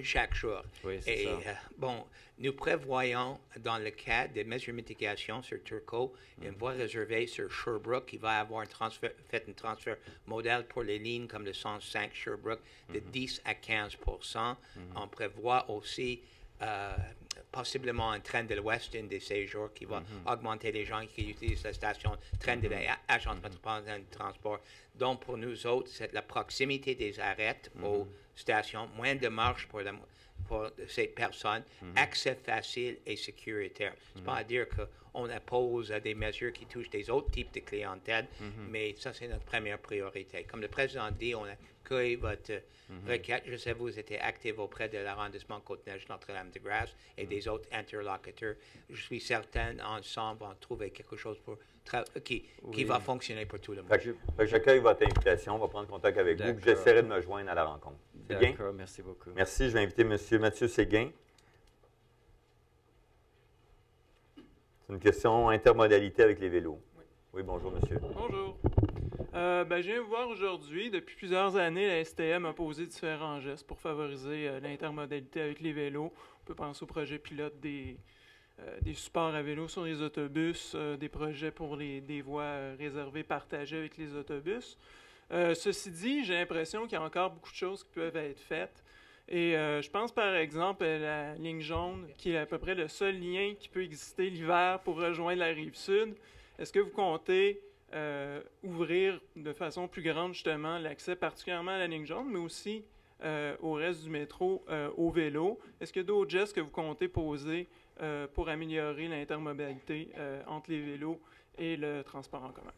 chaque jour. Oui, et bon, nous prévoyons dans le cas des mesures de mitigation sur Turcot une voie réservée sur Sherbrooke qui va avoir un transfert modèle pour les lignes comme le 105 Sherbrooke de 10 à 15%. On prévoit aussi possiblement un train de l'Ouest, une de ces jours qui va augmenter les gens qui utilisent la station, train de l'Agence métropolitaine de transport. Donc, pour nous autres, c'est la proximité des arrêts aux stations, moins de marche pour ces personnes, accès facile et sécuritaire. C'est pas à dire qu'on oppose des mesures qui touchent des autres types de clientèle, mais ça, c'est notre première priorité. Comme le président dit, on accueille votre requête. Je sais que vous étiez actif auprès de l'arrondissement Côte-Neige, Notre-Dame-de-Grâce et des autres interlocuteurs. Je suis certain, ensemble, on va trouver quelque chose pour qui va fonctionner pour tout le monde. J'accueille votre invitation. On va prendre contact avec vous. J'essaierai de me joindre à la rencontre. C'est bien? D'accord, merci beaucoup. Merci. Je vais inviter M. Mathieu Séguin. C'est une question intermodalité avec les vélos. Oui, bonjour, monsieur. Bonjour. Je viens vous voir aujourd'hui. Depuis plusieurs années, la STM a posé différents gestes pour favoriser l'intermodalité avec les vélos. On peut penser au projet pilote des supports à vélo sur les autobus, des projets pour des voies réservées partagées avec les autobus. Ceci dit, j'ai l'impression qu'il y a encore beaucoup de choses qui peuvent être faites. Et je pense par exemple à la ligne jaune, qui est à peu près le seul lien qui peut exister l'hiver pour rejoindre la rive sud. Est-ce que vous comptez ouvrir de façon plus grande justement l'accès particulièrement à la ligne jaune, mais aussi au reste du métro au vélo? Est-ce qu'il y a d'autres gestes que vous comptez poser pour améliorer l'intermodalité entre les vélos et le transport en commun?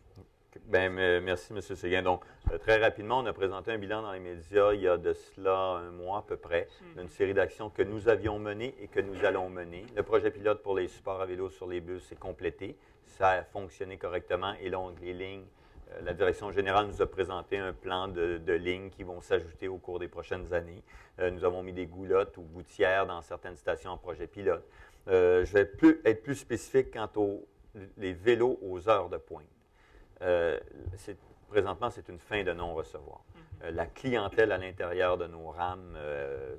Bien, merci, M. Séguin. Donc, très rapidement, on a présenté un bilan dans les médias il y a de cela un mois à peu près, d'une série d'actions que nous avions menées et que nous allons mener. Le projet pilote pour les supports à vélo sur les bus est complété. Ça a fonctionné correctement et donc les lignes, la direction générale nous a présenté un plan de lignes qui vont s'ajouter au cours des prochaines années. Nous avons mis des goulottes ou gouttières dans certaines stations en projet pilote. Je vais être plus spécifique quant aux vélos aux heures de pointe. Présentement, c'est une fin de non-recevoir. La clientèle à l'intérieur de nos rames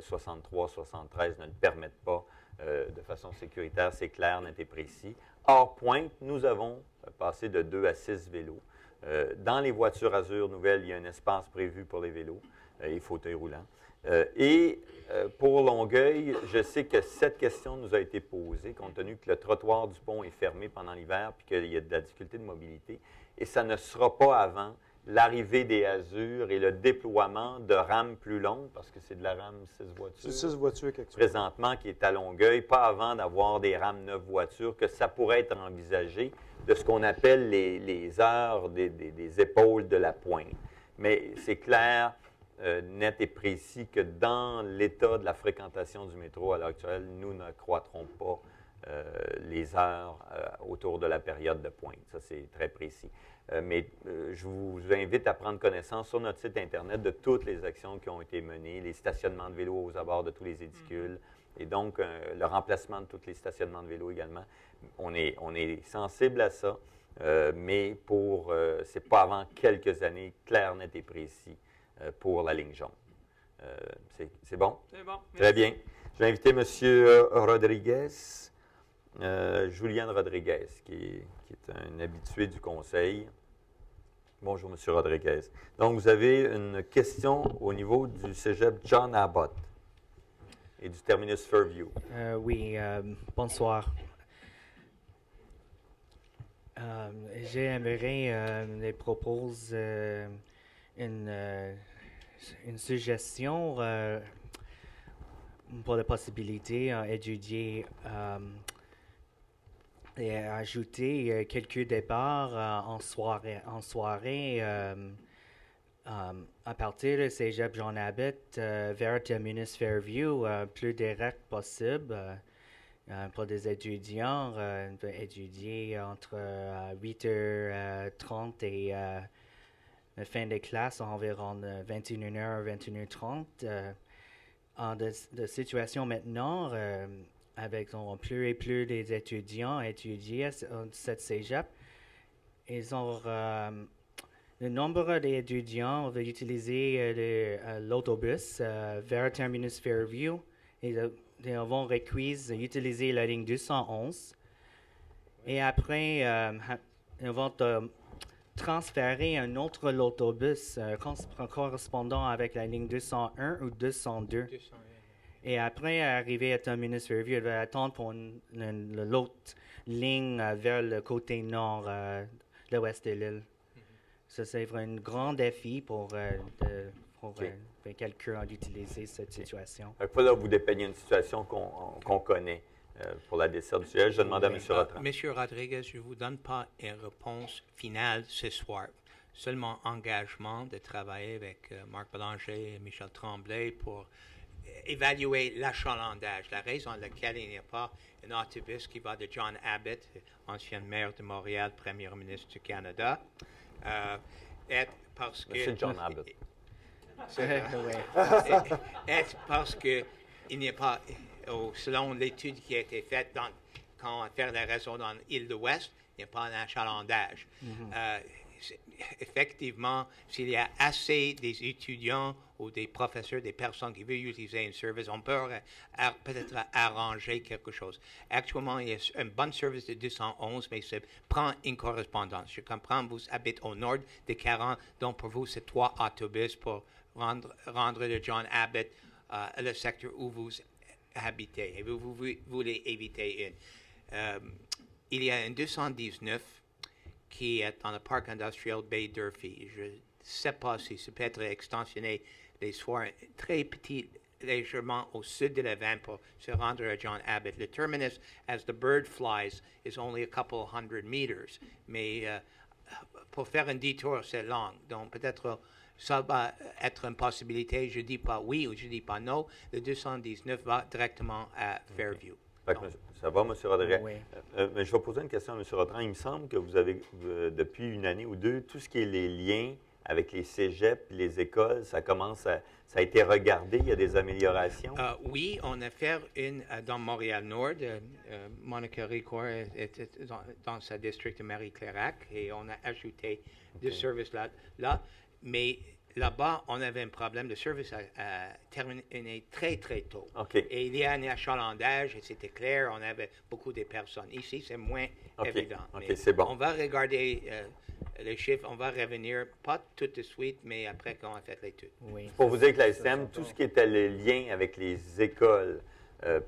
63, 73 ne le permettent pas de façon sécuritaire, c'est clair, net et précis. Hors pointe, nous avons passé de 2 à 6 vélos. Dans les voitures Azur nouvelles, il y a un espace prévu pour les vélos et fauteuils roulants. Pour Longueuil, je sais que cette question nous a été posée, compte tenu que le trottoir du pont est fermé pendant l'hiver puis qu'il y a de la difficulté de mobilité. Et ça ne sera pas avant l'arrivée des Azur et le déploiement de rames plus longues, parce que c'est de la rame 6 voitures. C'est 6 voitures présentement qui est à Longueuil, pas avant d'avoir des rames 9 voitures, que ça pourrait être envisagé de ce qu'on appelle les heures des épaules de la pointe. Mais c'est clair, net et précis que dans l'état de la fréquentation du métro à l'heure actuelle, nous ne croîtrons pas les heures autour de la période de pointe. Ça, c'est très précis. Mais je vous invite à prendre connaissance sur notre site Internet de toutes les actions qui ont été menées, les stationnements de vélos aux abords de tous les édicules, et donc le remplacement de tous les stationnements de vélos également. On est sensible à ça, mais c'est pas avant quelques années, clair, net et précis, pour la ligne jaune. C'est bon? C'est bon. Très bien. Je vais inviter M. Rodriguez, Juliane Rodriguez, qui est un habitué du conseil. Bonjour, M. Rodriguez. Donc, vous avez une question au niveau du cégep John Abbott et du terminus Fairview. Oui, bonsoir. J'aimerais les proposer une suggestion pour la possibilité d'étudier et ajouter quelques départs en soirée à partir de cégep John Abbott vers terminus Fairview, plus direct possible pour des étudiants d'étudier entre 8h30 et la fin des classes environ 21h, 21h30. De situation maintenant, avec plus et plus des étudiants étudier à cette cégep, ils ont le nombre d'étudiants va utiliser l'autobus vers terminus Fairview et ils vont utiliser la ligne 211 et après ils vont transférer un autre autobus correspondant avec la ligne 201 ou 202. Et après arriver à terminus Fairview, il va attendre pour l'autre ligne vers le côté nord, l'ouest de l'île. Ça, c'est vraiment un grand défi pour quelqu'un d'utiliser cette situation. Il faut là vous dépeignez une situation qu'on connaît pour la desserte du siège. Je demande à M. Rotran. Monsieur Rodriguez, je ne vous donne pas une réponse finale ce soir. Seulement engagement de travailler avec Marc Bélanger et Michel Tremblay pour évaluer l'achalandage, la raison pour laquelle il n'y a pas un autobus qui va de John Abbott, ancien maire de Montréal, premier ministre du Canada, parce que... Monsieur John Abbott. Est parce qu'il n'y a pas, selon l'étude qui a été faite quand on fait la raison dans l'île de l'Ouest, il n'y a pas d'achalandage. Effectivement, s'il y a assez des étudiants ou des professeurs, des personnes qui veulent utiliser un service, on peut peut-être arranger quelque chose. Actuellement, il y a un bon service de 211, mais ça prend une correspondance. Je comprends, vous habitez au nord de 40, donc pour vous, c'est 3 autobus pour rendre le John Abbott le secteur où vous habitez. Et vous voulez éviter une. Il y a un 219 qui est dans le parc industriel Bay Durfee. Je ne sais pas si ça peut être extensionné les soirs très petits, légèrement au sud de la vanne pour se rendre à John Abbott. Le terminus, as the bird flies, is only a couple hundred meters. Mais pour faire un détour, c'est long. Donc peut-être ça va être une possibilité. Je ne dis pas oui ou je ne dis pas non. Le 219 va directement à Fairview. Ça va, M. Rodriguez? Oui. Mais je vais poser une question à M. Rotran. Il me semble que vous avez, depuis une année ou deux, tout ce qui est les liens avec les cégeps, les écoles, ça a été regardé, il y a des améliorations? Oui, on a fait une dans Montréal-Nord. Monica Ricoeur est dans sa district de Marie-Clairac et on a ajouté des services là. Mais là-bas, on avait un problème. Le service a terminé très, très tôt. Et il y a un achalandage, et c'était clair, on avait beaucoup de personnes. Ici, c'est moins évident. C'est bon. On va regarder les chiffres, on va revenir, pas tout de suite, mais après qu'on a fait l'étude. Oui. Pour vous dire que la STM, tout ce qui était le lien avec les écoles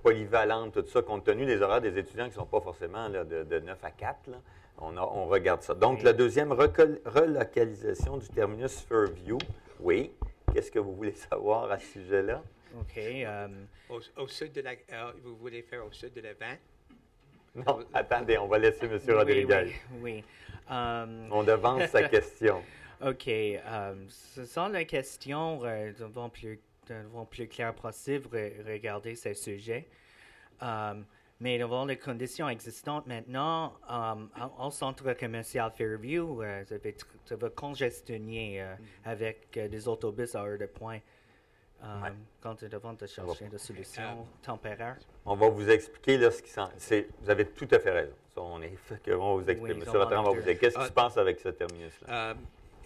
polyvalentes, tout ça, compte tenu des horaires des étudiants qui ne sont pas forcément là, de 9 à 4, là, on regarde ça. Donc, la deuxième relocalisation du terminus Fairview, oui. Qu'est-ce que vous voulez savoir à ce sujet-là? OK. Au sud de la... vous voulez faire au sud de la 20? Non, attendez, on va laisser M. Rodriguez. Oui. On devance sa question. OK. Ce sont les questions devant plus clair possible regarder ces sujets. Mais devant les conditions existantes maintenant, au centre commercial Fairview, ça va congestionner avec des autobus à heure de pointe. Quand tu es devant de chercher des solutions temporaires. On va vous expliquer là, ce qui s'en... Vous avez tout à fait raison. Ça, on va vous expliquer. Oui, M. Rotran va vous dire qu'est-ce qui se passe avec ce terminus-là.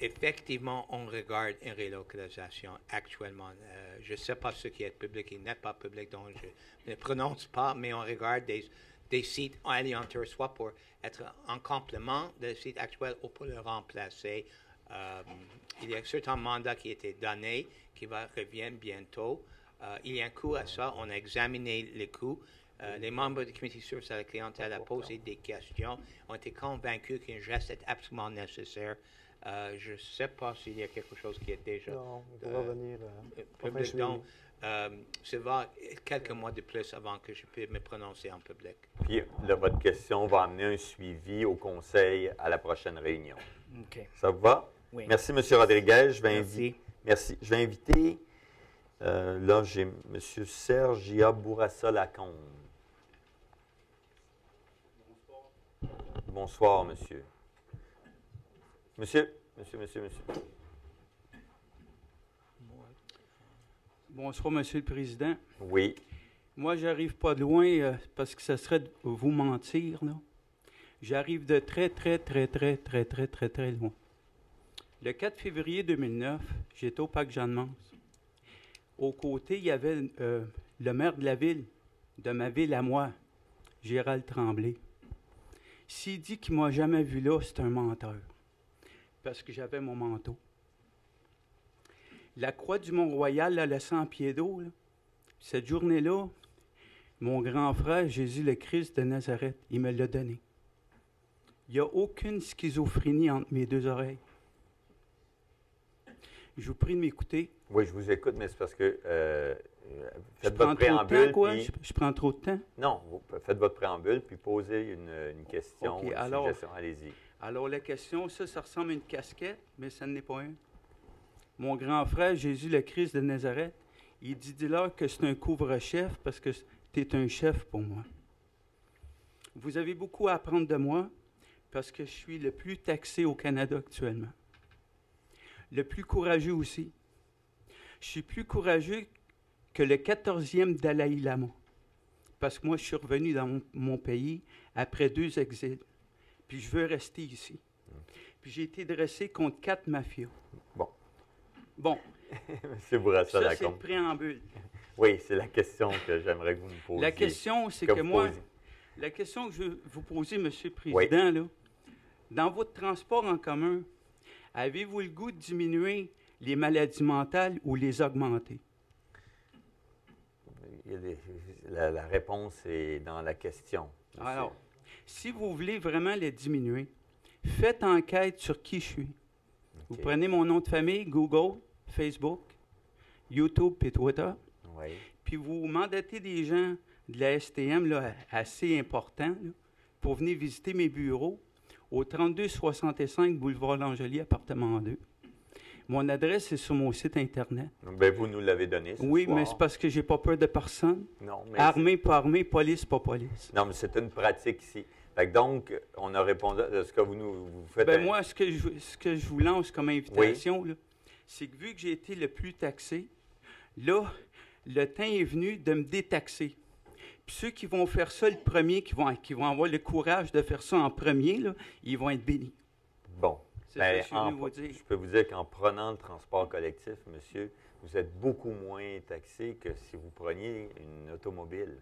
Effectivement, on regarde une relocalisation actuellement. Je ne sais pas ce qui est public et n'est pas public, donc je ne prononce pas, mais on regarde des sites aléatoires, soit pour être en complément des sites actuels ou pour le remplacer. Il y a certains mandats qui ont été donnés, qui reviennent bientôt. Il y a un coût à ça. On a examiné les coûts. Les membres du comité de service à la clientèle ont posé des questions, ont été convaincus qu'un geste est absolument nécessaire. Je ne sais pas s'il y a quelque chose qui est déjà public. Donc, ça va quelques mois de plus avant que je puisse me prononcer en public. Puis, là, votre question va amener un suivi au conseil à la prochaine réunion. OK. Ça vous va? Oui. Merci, M. Rodriguez. Merci. Je vais inviter, là, j'ai M. Sergia Bourassa-Lacombe. Bonsoir, monsieur. Monsieur. Bonsoir, Monsieur le Président. Oui. Moi, j'arrive pas de loin parce que ce serait de vous mentir, là. J'arrive de très loin. Le 4 février 2009, j'étais au parc Jeanne-Mance. Aux côtés, il y avait le maire de la ville, de ma ville à moi, Gérald Tremblay. S'il dit qu'il ne m'a jamais vu là, c'est un menteur. Parce que j'avais mon manteau. La croix du Mont-Royal, là, le 100 pieds d'eau, cette journée-là, mon grand frère, Jésus le Christ de Nazareth, il me l'a donné. Il n'y a aucune schizophrénie entre mes deux oreilles. Je vous prie de m'écouter. Oui, je vous écoute, mais c'est parce que faites votre préambule. Je prends trop de temps? Non, faites votre préambule, puis posez une question, une suggestion. Allez-y. Alors, la question, ça ressemble à une casquette, mais ça n'est pas une. Mon grand frère, Jésus le Christ de Nazareth, il dit dis-leur que c'est un couvre-chef parce que tu es un chef pour moi. Vous avez beaucoup à apprendre de moi parce que je suis le plus taxé au Canada actuellement. Le plus courageux aussi. Je suis plus courageux que le 14e Dalai Lama. Parce que moi, je suis revenu dans mon pays après 2 exils. Puis je veux rester ici. Puis j'ai été dressé contre 4 mafias. Bon. M. Bourassa-Lacombe. Ça, c'est le préambule. Oui, c'est la question que j'aimerais que vous me posiez. La question, c'est que moi, la question que je veux vous poser, M. le Président, là, dans votre transport en commun, avez-vous le goût de diminuer les maladies mentales ou les augmenter? La réponse est dans la question. Monsieur. Alors, si vous voulez vraiment les diminuer, faites enquête sur qui je suis. Okay. Vous prenez mon nom de famille, Google, Facebook, YouTube et Twitter. Oui. Puis vous mandatez des gens de la STM là, assez importants là, pour venir visiter mes bureaux au 3265 Boulevard Langelier, appartement 2. Mon adresse est sur mon site Internet. Bien, vous nous l'avez donné ce Oui, soir. mais c'est parce que j'ai pas peur de personne. Non, mais armée, pas armée, police, pas police. Non, mais c'est une pratique ici. Fait que donc, on a répondu à ce que vous faites. Ben moi, ce que je vous lance comme invitation, oui, c'est que vu que j'ai été le plus taxé, là, le temps est venu de me détaxer. Puis ceux qui vont faire ça le premier, qui vont avoir le courage de faire ça en premier, là, ils vont être bénis. Bon. C'est ça que je veux dire. Je peux vous dire qu'en prenant le transport collectif, monsieur, vous êtes beaucoup moins taxé que si vous preniez une automobile.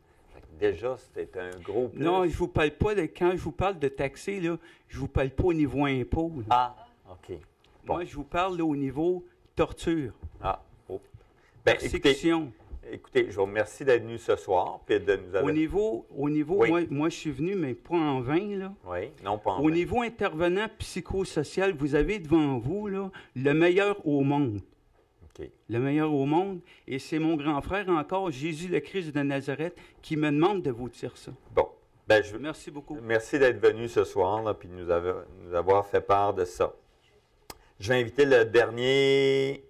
Déjà, c'était un gros plus. Non, je vous parle pas de... Quand je vous parle de taxer, là, je vous parle pas au niveau impôt. Là. Ah, OK. Bon. Moi, je vous parle là, au niveau torture. Ah, oh. Ben, Persécution. Écoutez, je vous remercie d'être venu ce soir puis de nous avoir... Au niveau Oui. moi, je suis venu, mais pas en vain, là. Oui, non pas en Au vain. niveau intervenant psychosocial, vous avez devant vous, là, le meilleur au monde. OK. Le meilleur au monde. Et c'est mon grand frère encore, Jésus le Christ de Nazareth, qui me demande de vous dire ça. Bon. Ben, Merci beaucoup. Merci d'être venu ce soir là, puis de nous avoir fait part de ça. Je vais inviter le dernier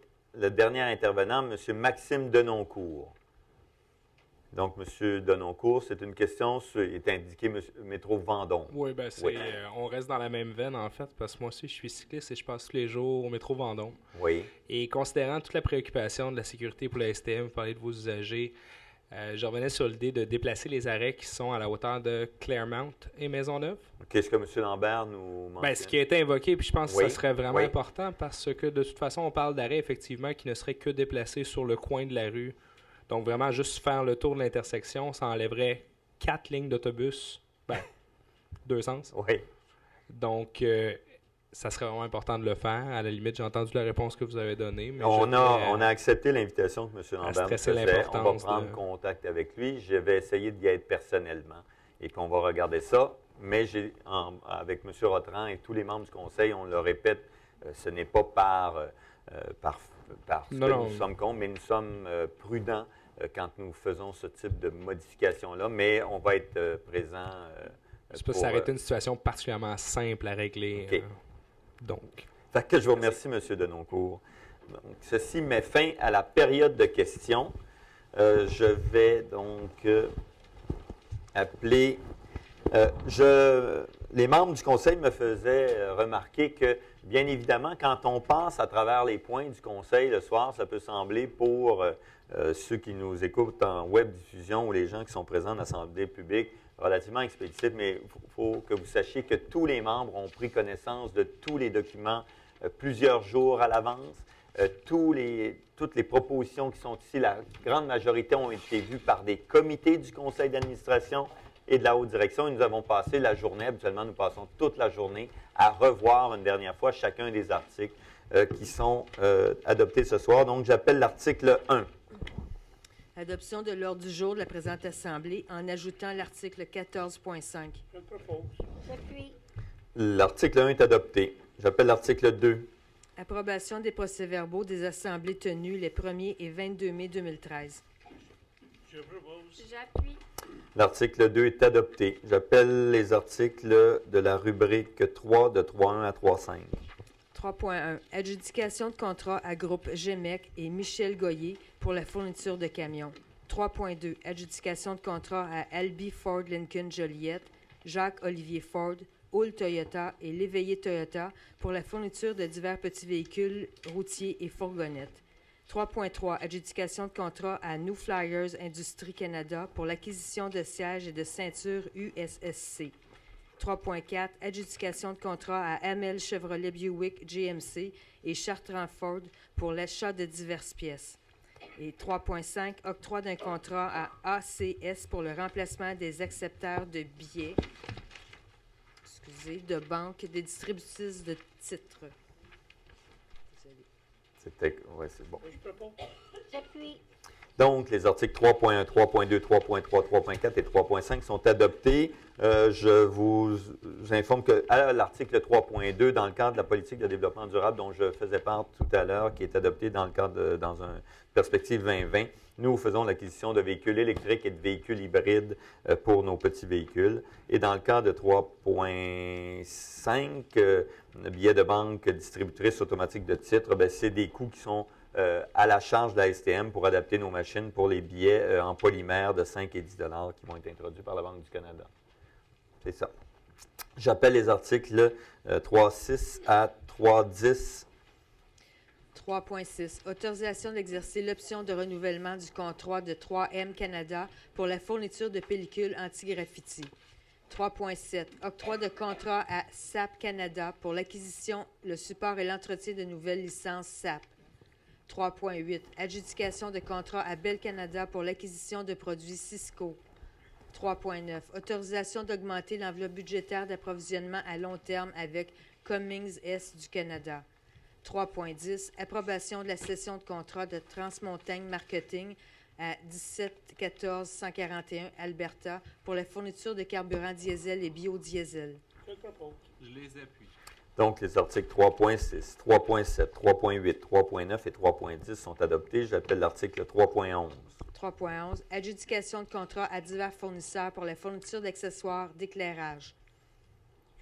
intervenant, M. Maxime Denoncourt. Donc, M. Denoncourt, c'est une question, il est indiqué métro Vendôme. Oui, bien, on reste dans la même veine, en fait, parce que moi aussi, je suis cycliste et je passe tous les jours au métro Vendôme. Oui. Et considérant toute la préoccupation de la sécurité pour la STM, vous parlez de vos usagers, je revenais sur l'idée de déplacer les arrêts qui sont à la hauteur de Claremont et Maisonneuve. Qu'est-ce que M. Lambert nous mentionne? Bien, ce qui a été invoqué, puis je pense Oui. que ça serait vraiment Oui. important parce que de toute façon, on parle d'arrêts effectivement qui ne seraient que déplacés sur le coin de la rue. Donc vraiment, juste faire le tour de l'intersection, ça enlèverait 4 lignes d'autobus, ben, 2 sens. Oui. Donc, ça serait vraiment important de le faire. À la limite, j'ai entendu la réponse que vous avez donnée. Mais On a accepté l'invitation que M. Lambert nous faisait. On va l'importance prendre contact avec lui. Je vais essayer d'y être personnellement et qu'on va regarder ça. Mais avec M. Rotran et tous les membres du Conseil, on le répète, ce n'est pas parce que nous sommes contre, mais nous sommes prudents quand nous faisons ce type de modification-là. Mais on va être présent. C'est parce que ça aurait été une situation particulièrement simple à régler. OK. Donc. Fait que je vous remercie, M. Denoncourt. Donc, ceci met fin à la période de questions. Je vais donc appeler... les membres du Conseil me faisaient remarquer que, bien évidemment, quand on passe à travers les points du Conseil le soir, ça peut sembler pour ceux qui nous écoutent en web diffusion ou les gens qui sont présents dans l'Assemblée publique relativement expéditif, mais il faut que vous sachiez que tous les membres ont pris connaissance de tous les documents plusieurs jours à l'avance. Toutes les propositions qui sont ici, la grande majorité ont été vues par des comités du conseil d'administration et de la haute direction. Et nous avons passé la journée, habituellement nous passons toute la journée, à revoir une dernière fois chacun des articles qui sont adoptés ce soir. Donc, j'appelle l'article 1. Adoption de l'ordre du jour de la présente Assemblée en ajoutant l'article 14.5. Je propose. J'appuie. L'article 1 est adopté. J'appelle l'article 2. Approbation des procès-verbaux des assemblées tenues les 1er et 22 mai 2013. Je propose. J'appuie. L'article 2 est adopté. J'appelle les articles de la rubrique 3 de 3.1 à 3.5. 3.1. Adjudication de contrat à groupe GEMEC et Michel Goyer pour la fourniture de camions. 3.2. Adjudication de contrat à Albi Ford Lincoln Joliette, Jacques-Olivier Ford, Hull Toyota et L'Éveillé Toyota pour la fourniture de divers petits véhicules routiers et fourgonnettes. 3.3. Adjudication de contrat à New Flyers Industrie Canada pour l'acquisition de sièges et de ceintures USSC. 3.4. Adjudication de contrat à Amel Chevrolet Buick GMC et Chartrand Ford pour l'achat de diverses pièces. Et 3.5. Octroi d'un contrat à ACS pour le remplacement des accepteurs de billets de banque des distributrices de titres. Oui, c'est bon. Je propose. J'appuie. Donc, les articles 3.1, 3.2, 3.3, 3.4 et 3.5 sont adoptés. Je vous informe qu'à l'article 3.2, dans le cadre de la politique de développement durable dont je faisais part tout à l'heure, qui est adopté dans une perspective 2020, nous faisons l'acquisition de véhicules électriques et de véhicules hybrides pour nos petits véhicules. Et dans le cadre de 3.5, billets de banque distributrices automatiques de titres, c'est des coûts qui sont à la charge de la STM pour adapter nos machines pour les billets en polymère de 5 et 10 $ qui vont être introduits par la Banque du Canada. C'est ça. J'appelle les articles 3.6 à 3.10. 3.6. Autorisation d'exercer l'option de renouvellement du contrat de 3M Canada pour la fourniture de pellicules anti-graffiti. 3.7. Octroi de contrat à SAP Canada pour l'acquisition, le support et l'entretien de nouvelles licences SAP. 3.8. Adjudication de contrat à Bell Canada pour l'acquisition de produits Cisco. 3.9. Autorisation d'augmenter l'enveloppe budgétaire d'approvisionnement à long terme avec Cummings S du Canada. 3.10, approbation de la cession de contrat de Transmontagne Marketing à 1714 141 Alberta pour la fourniture de carburant diesel et biodiesel. Je les appuie. Donc, les articles 3.6, 3.7, 3.8, 3.9 et 3.10 sont adoptés. J'appelle l'article 3.11. 3.11, adjudication de contrat à divers fournisseurs pour la fourniture d'accessoires d'éclairage.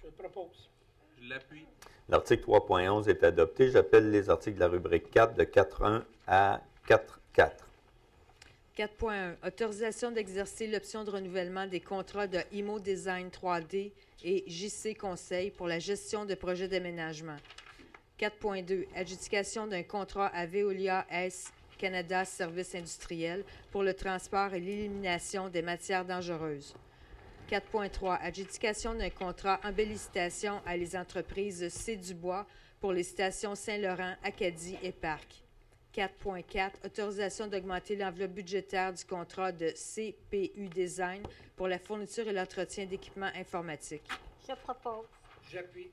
Je le propose. Je l'appuie. L'article 3.11 est adopté. J'appelle les articles de la rubrique 4 de 4.1 à 4.4. 4.1, autorisation d'exercer l'option de renouvellement des contrats de IMO Design 3D et JC Conseil pour la gestion de projets d'aménagement. 4.2, adjudication d'un contrat à Veolia S Canada Services industriels pour le transport et l'élimination des matières dangereuses. 4.3, adjudication d'un contrat embellistation à les entreprises C. Dubois pour les stations Saint-Laurent, Acadie et Parc. 4.4, autorisation d'augmenter l'enveloppe budgétaire du contrat de CPU Design pour la fourniture et l'entretien d'équipements informatiques. Je propose. J'appuie.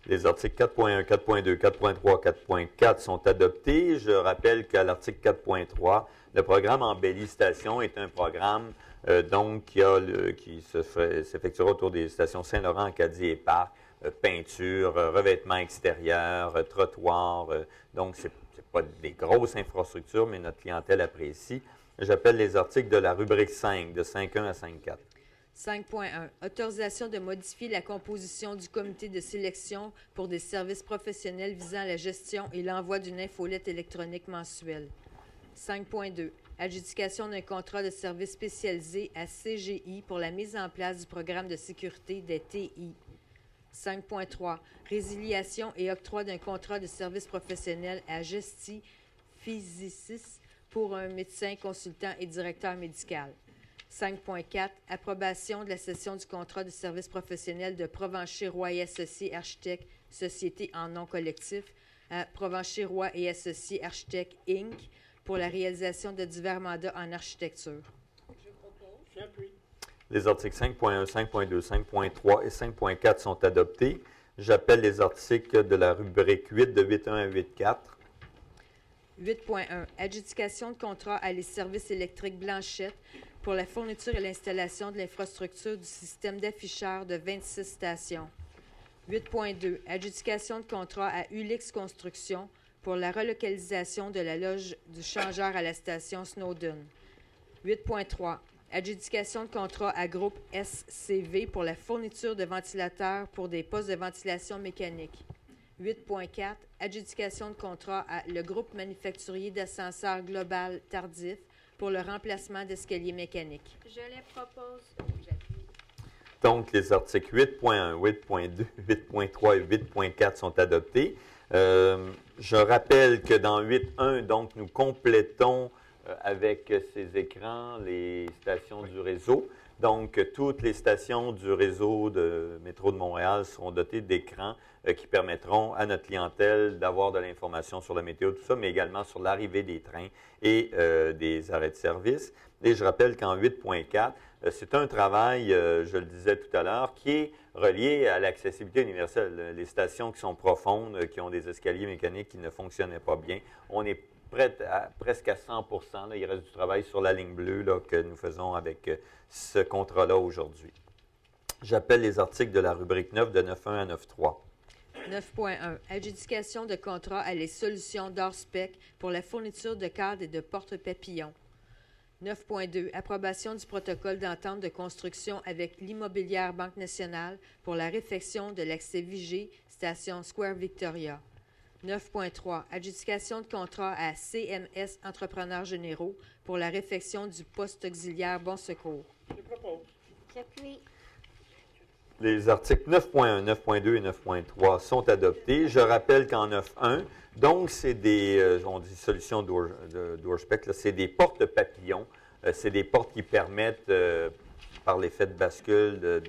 Les articles 4.1, 4.2, 4.3, 4.4 sont adoptés. Je rappelle qu'à l'article 4.3, le programme Embellistation est un programme qui s'effectuera autour des stations Saint-Laurent, Acadie et Parc, peinture, revêtement extérieur, trottoir. Donc, ce n'est pas des grosses infrastructures, mais notre clientèle apprécie. J'appelle les articles de la rubrique 5, de 5.1 à 5.4. 5.1. Autorisation de modifier la composition du comité de sélection pour des services professionnels visant la gestion et l'envoi d'une infolette électronique mensuelle. 5.2. Adjudication d'un contrat de service spécialisé à CGI pour la mise en place du programme de sécurité des TI. 5.3. Résiliation et octroi d'un contrat de service professionnel à Gesti Physicis pour un médecin consultant et directeur médical. 5.4. Approbation de la cession du contrat de service professionnel de Provencher-Roy et Associés Architectes, société en nom collectif, à Provencher-Roy et Associés Architectes Inc. pour la réalisation de divers mandats en architecture. Je propose. J'appuie. Les articles 5.1, 5.2, 5.3 et 5.4 sont adoptés. J'appelle les articles de la rubrique 8 de 8.1 à 8.4. 8.1. Adjudication de contrat à les services électriques Blanchette pour la fourniture et l'installation de l'infrastructure du système d'afficheurs de 26 stations. 8.2. Adjudication de contrat à Ulix Construction pour la relocalisation de la loge du changeur à la station Snowdon. 8.3. Adjudication de contrat à groupe SCV pour la fourniture de ventilateurs pour des postes de ventilation mécanique. 8.4. Adjudication de contrat à le groupe manufacturier d'ascenseurs global Tardif pour le remplacement d'escaliers mécaniques. Je les propose. Donc, les articles 8.1, 8.2, 8.3 et 8.4 sont adoptés. Je rappelle que dans 8.1, donc, nous complétons avec ces écrans les stations du réseau. Donc, toutes les stations du réseau de Métro de Montréal seront dotées d'écrans qui permettront à notre clientèle d'avoir de l'information sur la météo, tout ça, mais également sur l'arrivée des trains et des arrêts de service. Et je rappelle qu'en 8.4, c'est un travail, je le disais tout à l'heure, qui est relié à l'accessibilité universelle. Les stations qui sont profondes, qui ont des escaliers mécaniques qui ne fonctionnaient pas bien, on est presque à 100%. Là, il reste du travail sur la ligne bleue là, que nous faisons avec ce contrat-là aujourd'hui. J'appelle les articles de la rubrique 9 de 9.1 à 9.3. 9.1. Adjudication de contrat à les solutions d'Orspec pour la fourniture de cadres et de porte-papillons. 9.2. Approbation du protocole d'entente de construction avec l'immobilière Banque nationale pour la réfection de l'accès Vigée, station Square Victoria. 9.3. Adjudication de contrat à CMS Entrepreneurs généraux pour la réfection du poste auxiliaire Bon Secours. Je propose. J'appuie. Les articles 9.1, 9.2 et 9.3 sont adoptés. Je rappelle qu'en 9.1, donc c'est des, on dit solutions d'Orspec, c'est des portes papillons. C'est des portes qui permettent, par l'effet de bascule,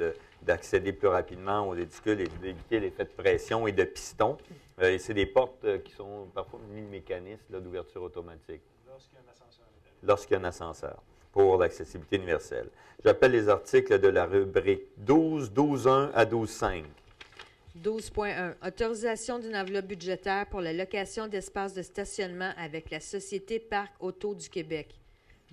d'accéder plus rapidement aux édicules et d'éviter l'effet de pression et de piston. Et c'est des portes qui sont parfois munis de mécanismes d'ouverture automatique. Lorsqu'il y a un ascenseur. Lorsqu'il y a un ascenseur, pour l'accessibilité universelle. J'appelle les articles de la rubrique 12, 12.1 à 12.5. 12.1. Autorisation d'une enveloppe budgétaire pour la location d'espaces de stationnement avec la Société Parc Auto du Québec.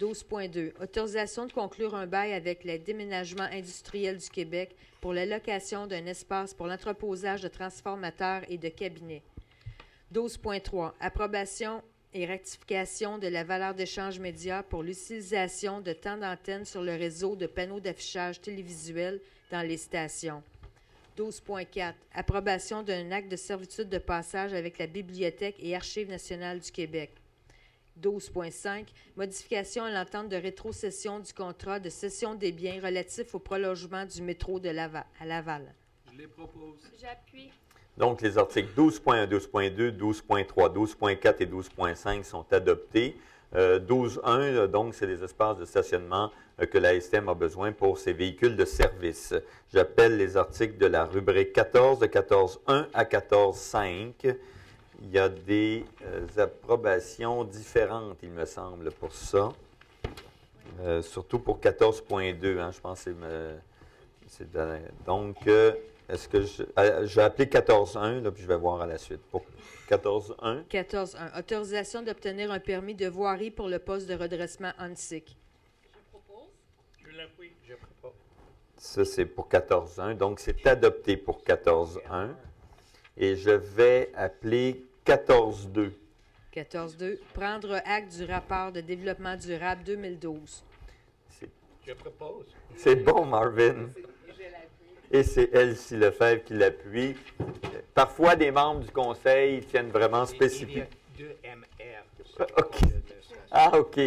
12.2. Autorisation de conclure un bail avec le Déménagement industriel du Québec pour la location d'un espace pour l'entreposage de transformateurs et de cabinets. 12.3. Approbation et rectification de la valeur d'échange média pour l'utilisation de temps d'antenne sur le réseau de panneaux d'affichage télévisuel dans les stations. 12.4. Approbation d'un acte de servitude de passage avec la Bibliothèque et Archives nationales du Québec. 12.5. Modification à l'entente de rétrocession du contrat de cession des biens relatifs au prolongement du métro de à Laval. Je les propose. J'appuie. Donc, les articles 12.1, 12.2, 12.3, 12.4 et 12.5 sont adoptés. 12.1, donc, c'est des espaces de stationnement que la STM a besoin pour ses véhicules de service. J'appelle les articles de la rubrique 14, de 14.1 à 14.5. Il y a des approbations différentes, il me semble, pour ça. Surtout pour 14.2, hein, je pense que c'est... donc, est-ce que je vais appeler 14.1, là, puis je vais voir à la suite. Pour 14.1. 14.1. Autorisation d'obtenir un permis de voirie pour le poste de redressement ANSIC. Je propose. Je l'appuie. Je propose. Ça, c'est pour 14.1. Donc, c'est adopté pour 14.1. Et je vais appeler 14.2. 14.2. Prendre acte du rapport de développement durable 2012. Je propose. C'est bon, Marvin. Et c'est Elsie Lefebvre qui l'appuie. Parfois, des membres du conseil tiennent vraiment spécifiquement. Il y a 2 MR. OK. Ah, OK.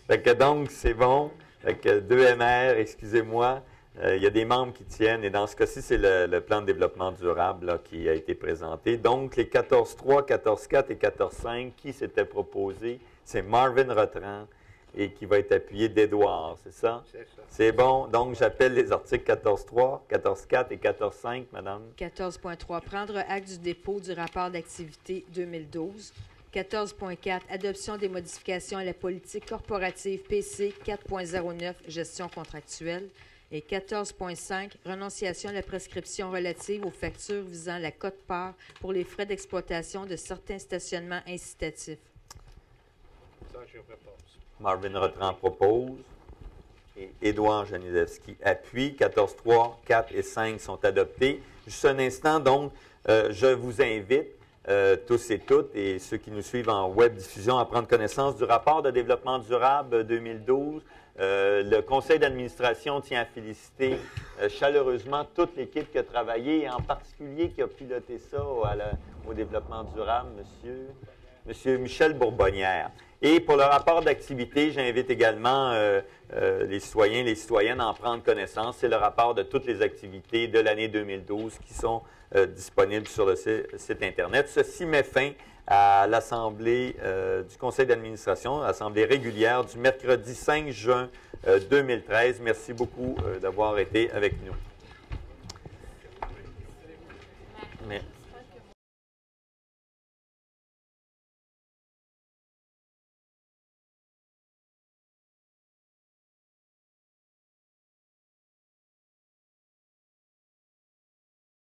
Fait que donc, c'est bon. Fait que 2 MR, excusez-moi. Il y a des membres qui tiennent. Et dans ce cas-ci, c'est le plan de développement durable là, qui a été présenté. Donc, les 14.3, 14.4 et 14.5 qui s'étaient proposés, c'est Marvin Rotran et qui va être appuyé d'Édouard, c'est ça? C'est ça. C'est bon. Donc, j'appelle les articles 14.3, 14.4 et 14.5, madame. 14.3. Prendre acte du dépôt du rapport d'activité 2012. 14.4. Adoption des modifications à la politique corporative PC 4.09, gestion contractuelle. Et 14.5. Renonciation à la prescription relative aux factures visant la quote-part pour les frais d'exploitation de certains stationnements incitatifs. Ça, je propose. Marvin Rotran propose. Et Édouard Janilewski appuie. 14.3, 4 et 5 sont adoptés. Juste un instant, donc, je vous invite, tous et toutes, et ceux qui nous suivent en web diffusion, à prendre connaissance du rapport de développement durable 2012. Le conseil d'administration tient à féliciter chaleureusement toute l'équipe qui a travaillé, et en particulier qui a piloté ça au développement durable, Monsieur Michel Bourbonnière. Et pour le rapport d'activité, j'invite également les citoyens et les citoyennes à en prendre connaissance. C'est le rapport de toutes les activités de l'année 2012 qui sont disponibles sur le site Internet. Ceci met fin à l'Assemblée du Conseil d'administration, l'Assemblée régulière du mercredi 5 juin 2013. Merci beaucoup d'avoir été avec nous. Merci.